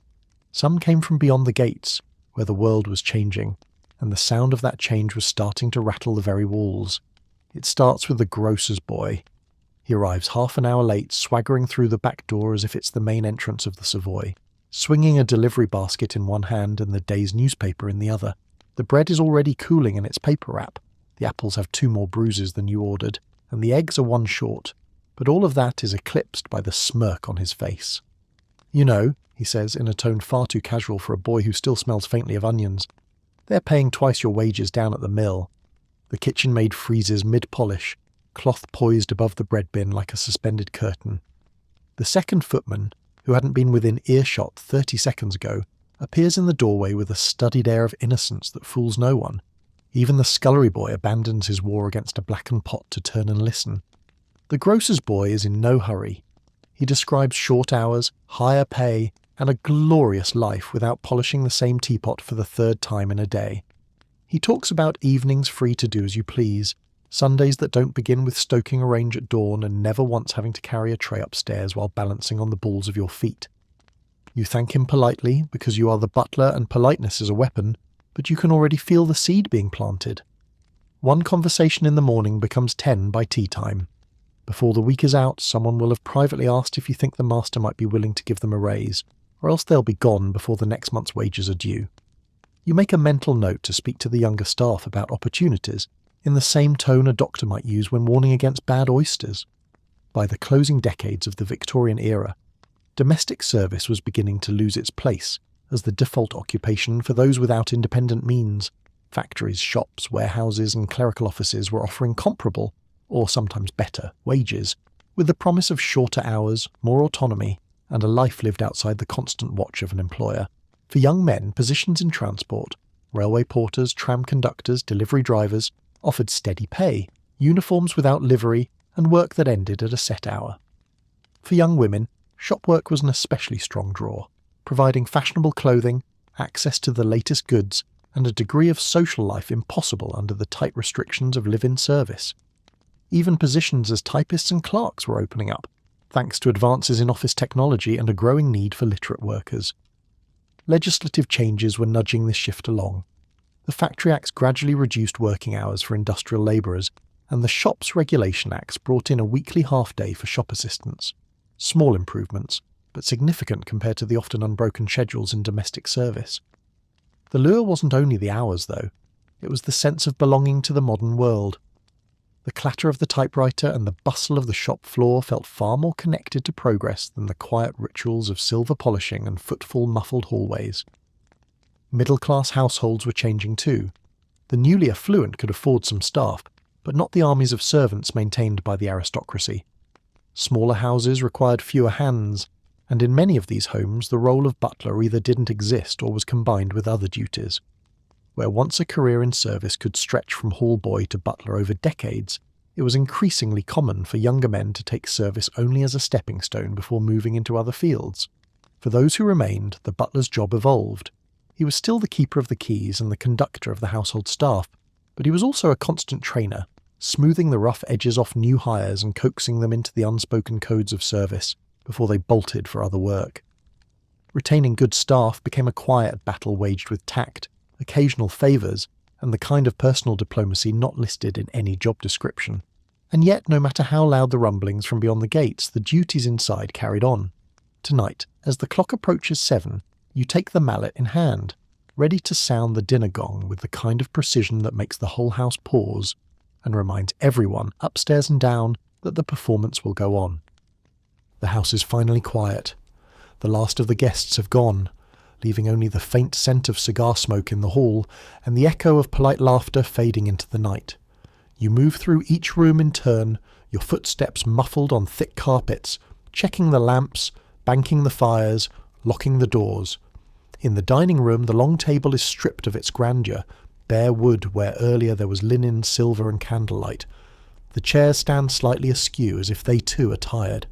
Some came from beyond the gates, where the world was changing, and the sound of that change was starting to rattle the very walls. It starts with the grocer's boy. He arrives half an hour late, swaggering through the back door as if it's the main entrance of the Savoy, swinging a delivery basket in one hand and the day's newspaper in the other. The bread is already cooling in its paper wrap, the apples have 2 more bruises than you ordered, and the eggs are 1 short, but all of that is eclipsed by the smirk on his face. "You know," he says in a tone far too casual for a boy who still smells faintly of onions, "they're paying twice your wages down at the mill." The kitchen maid freezes mid-polish, cloth poised above the bread bin like a suspended curtain. The second footman, who hadn't been within earshot 30 seconds ago, appears in the doorway with a studied air of innocence that fools no one. Even the scullery boy abandons his war against a blackened pot to turn and listen. The grocer's boy is in no hurry. He describes short hours, higher pay, and a glorious life without polishing the same teapot for the 3rd time in a day. He talks about evenings free to do as you please, Sundays that don't begin with stoking a range at dawn and never once having to carry a tray upstairs while balancing on the balls of your feet. You thank him politely because you are the butler and politeness is a weapon, but you can already feel the seed being planted. One conversation in the morning becomes 10 by tea time. Before the week is out, someone will have privately asked if you think the master might be willing to give them a raise, or else they'll be gone before the next month's wages are due. You make a mental note to speak to the younger staff about opportunities, in the same tone a doctor might use when warning against bad oysters. By the closing decades of the Victorian era, domestic service was beginning to lose its place as the default occupation for those without independent means. Factories, shops, warehouses and clerical offices were offering comparable, or sometimes better, wages, with the promise of shorter hours, more autonomy, and a life lived outside the constant watch of an employer. For young men, positions in transport, railway porters, tram conductors, delivery drivers, offered steady pay, uniforms without livery, and work that ended at a set hour. For young women, shop work was an especially strong draw, providing fashionable clothing, access to the latest goods, and a degree of social life impossible under the tight restrictions of live-in service. Even positions as typists and clerks were opening up, thanks to advances in office technology and a growing need for literate workers. Legislative changes were nudging this shift along. The Factory Acts gradually reduced working hours for industrial labourers, and the Shops Regulation Acts brought in a weekly half-day for shop assistants. Small improvements, but significant compared to the often unbroken schedules in domestic service. The lure wasn't only the hours, though. It was the sense of belonging to the modern world. The clatter of the typewriter and the bustle of the shop floor felt far more connected to progress than the quiet rituals of silver polishing and footfall muffled hallways. Middle-class households were changing too. The newly affluent could afford some staff, but not the armies of servants maintained by the aristocracy. Smaller houses required fewer hands, and in many of these homes the role of butler either didn't exist or was combined with other duties. Where once a career in service could stretch from hall boy to butler over decades, it was increasingly common for younger men to take service only as a stepping stone before moving into other fields. For those who remained, the butler's job evolved. He was still the keeper of the keys and the conductor of the household staff, but he was also a constant trainer, smoothing the rough edges off new hires and coaxing them into the unspoken codes of service before they bolted for other work. Retaining good staff became a quiet battle waged with tact, occasional favours, and the kind of personal diplomacy not listed in any job description. And yet, no matter how loud the rumblings from beyond the gates, the duties inside carried on. Tonight, as the clock approaches 7, you take the mallet in hand, ready to sound the dinner gong with the kind of precision that makes the whole house pause and reminds everyone, upstairs and down, that the performance will go on. The house is finally quiet. The last of the guests have gone, leaving only the faint scent of cigar smoke in the hall and the echo of polite laughter fading into the night. You move through each room in turn, your footsteps muffled on thick carpets, checking the lamps, banking the fires, locking the doors. In the dining room, the long table is stripped of its grandeur, bare wood where earlier there was linen, silver and candlelight. The chairs stand slightly askew as if they too are tired.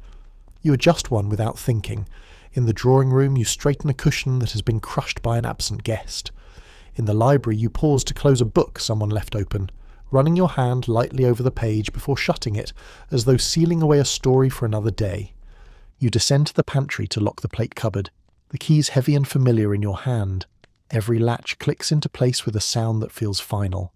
You adjust one without thinking. In the drawing room, you straighten a cushion that has been crushed by an absent guest. In the library, you pause to close a book someone left open, running your hand lightly over the page before shutting it, as though sealing away a story for another day. You descend to the pantry to lock the plate cupboard, the keys heavy and familiar in your hand. Every latch clicks into place with a sound that feels final.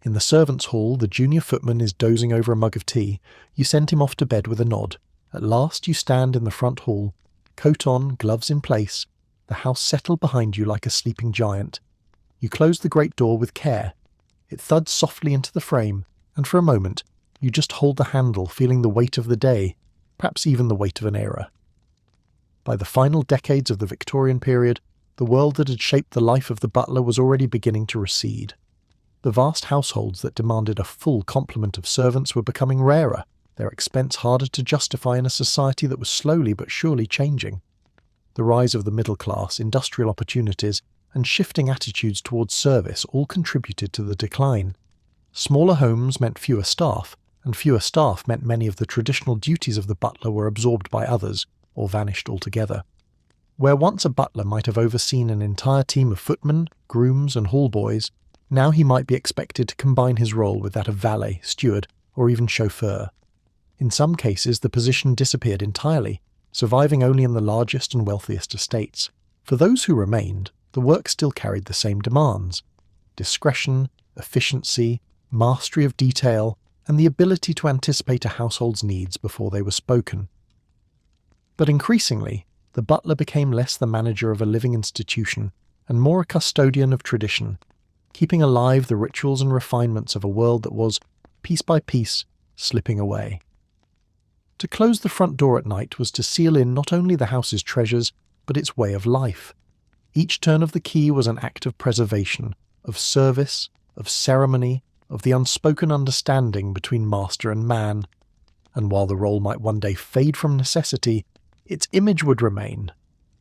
In the servants' hall, the junior footman is dozing over a mug of tea. You send him off to bed with a nod. At last you stand in the front hall, coat on, gloves in place, the house settled behind you like a sleeping giant. You close the great door with care. It thuds softly into the frame, and for a moment you just hold the handle, feeling the weight of the day, perhaps even the weight of an era. By the final decades of the Victorian period, the world that had shaped the life of the butler was already beginning to recede. The vast households that demanded a full complement of servants were becoming rarer, their expense harder to justify in a society that was slowly but surely changing. The rise of the middle class, industrial opportunities, and shifting attitudes towards service all contributed to the decline. Smaller homes meant fewer staff, and fewer staff meant many of the traditional duties of the butler were absorbed by others, or vanished altogether. Where once a butler might have overseen an entire team of footmen, grooms, and hall boys, now he might be expected to combine his role with that of valet, steward, or even chauffeur. In some cases, the position disappeared entirely, surviving only in the largest and wealthiest estates. For those who remained, the work still carried the same demands: discretion, efficiency, mastery of detail, and the ability to anticipate a household's needs before they were spoken. But increasingly, the butler became less the manager of a living institution and more a custodian of tradition, keeping alive the rituals and refinements of a world that was, piece by piece, slipping away. To close the front door at night was to seal in not only the house's treasures, but its way of life. Each turn of the key was an act of preservation, of service, of ceremony, of the unspoken understanding between master and man. And while the role might one day fade from necessity, its image would remain,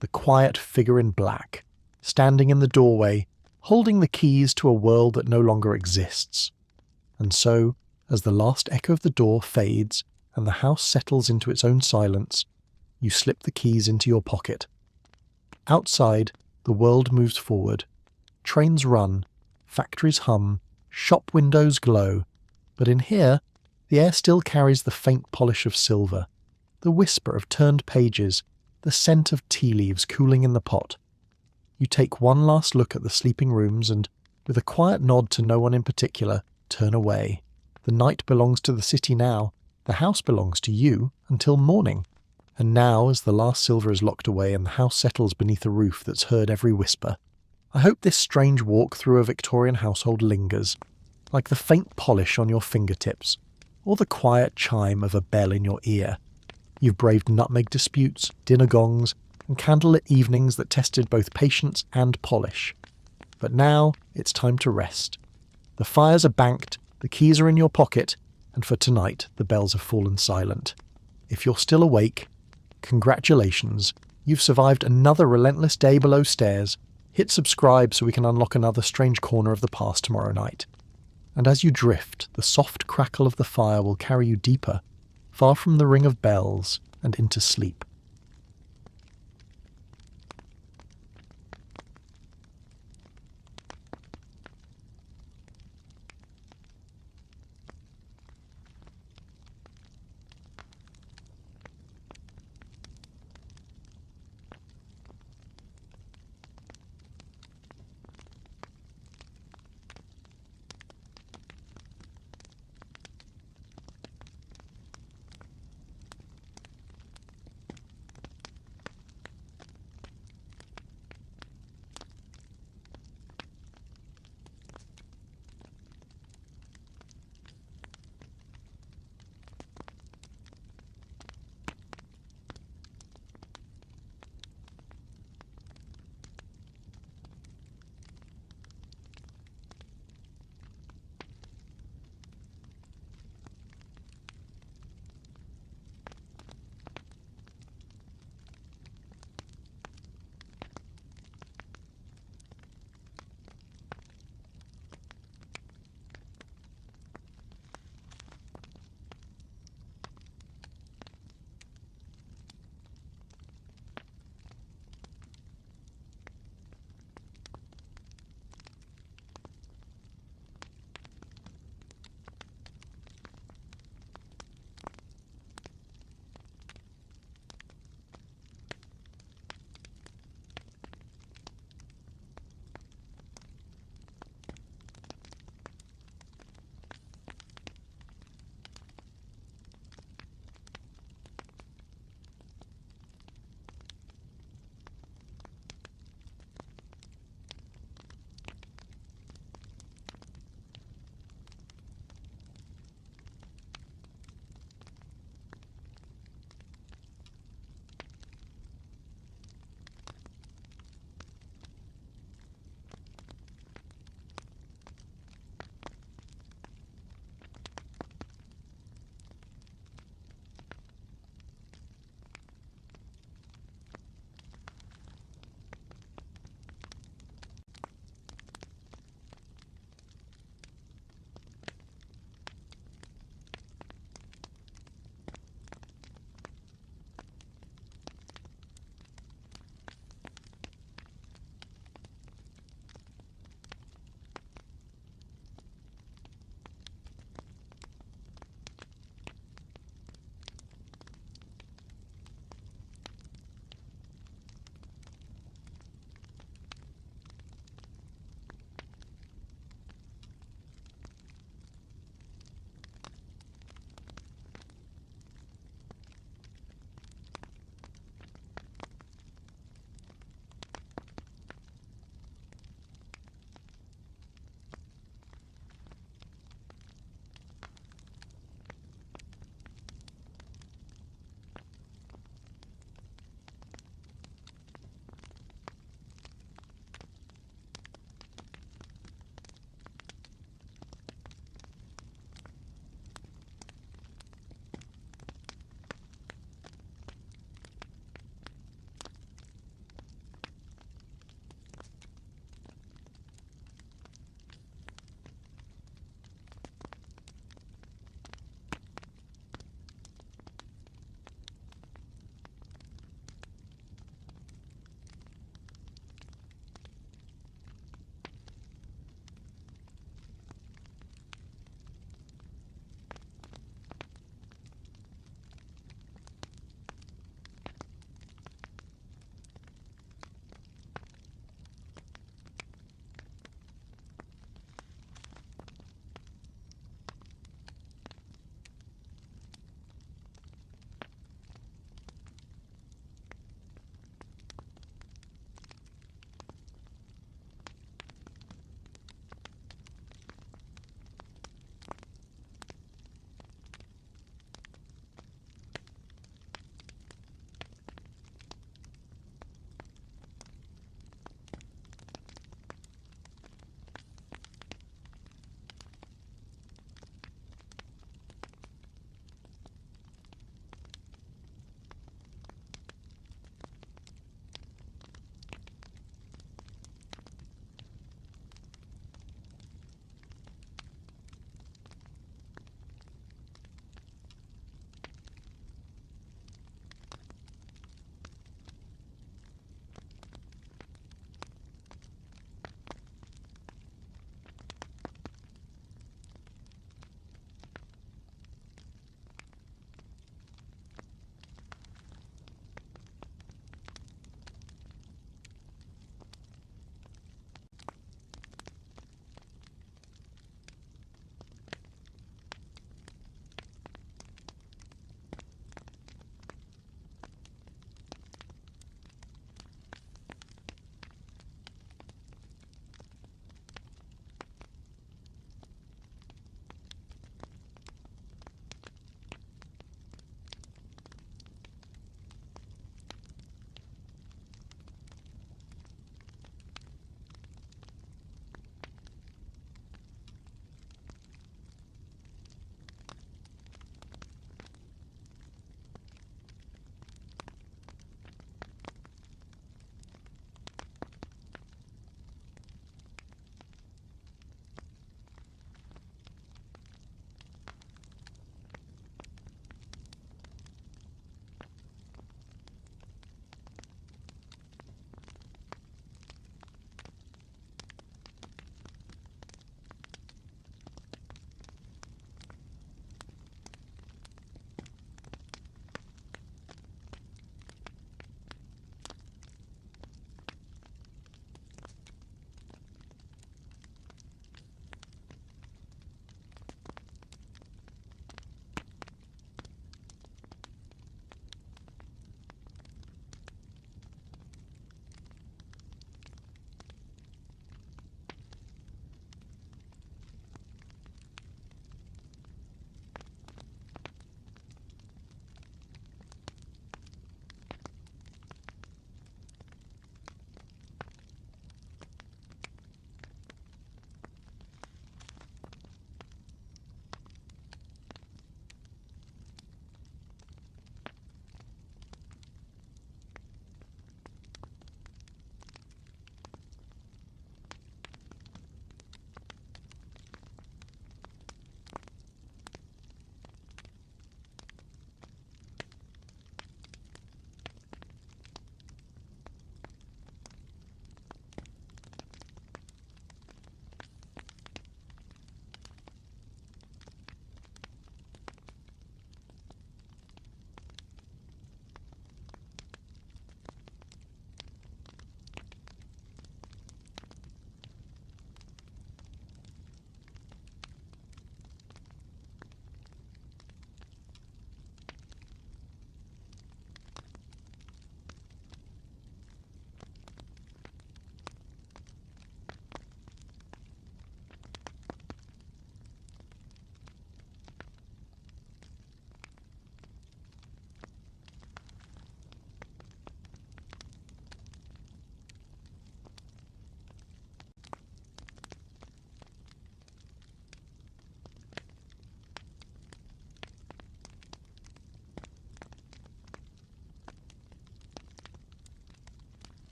the quiet figure in black, standing in the doorway, holding the keys to a world that no longer exists. And so, as the last echo of the door fades and the house settles into its own silence, you slip the keys into your pocket. Outside, the world moves forward. Trains run, factories hum, shop windows glow, but in here, the air still carries the faint polish of silver, the whisper of turned pages, the scent of tea leaves cooling in the pot. You take one last look at the sleeping rooms and, with a quiet nod to no one in particular, turn away. The night belongs to the city now. The house belongs to you until morning. And now, as the last silver is locked away and the house settles beneath a roof that's heard every whisper, I hope this strange walk through a Victorian household lingers, like the faint polish on your fingertips, or the quiet chime of a bell in your ear. You've braved nutmeg disputes, dinner gongs, and candlelit evenings that tested both patience and polish. But now it's time to rest. The fires are banked, the keys are in your pocket, and for tonight the bells have fallen silent. If you're still awake, congratulations, you've survived another relentless day below stairs. Hit subscribe so we can unlock another strange corner of the past tomorrow night. And as you drift, the soft crackle of the fire will carry you deeper, far from the ring of bells and into sleep.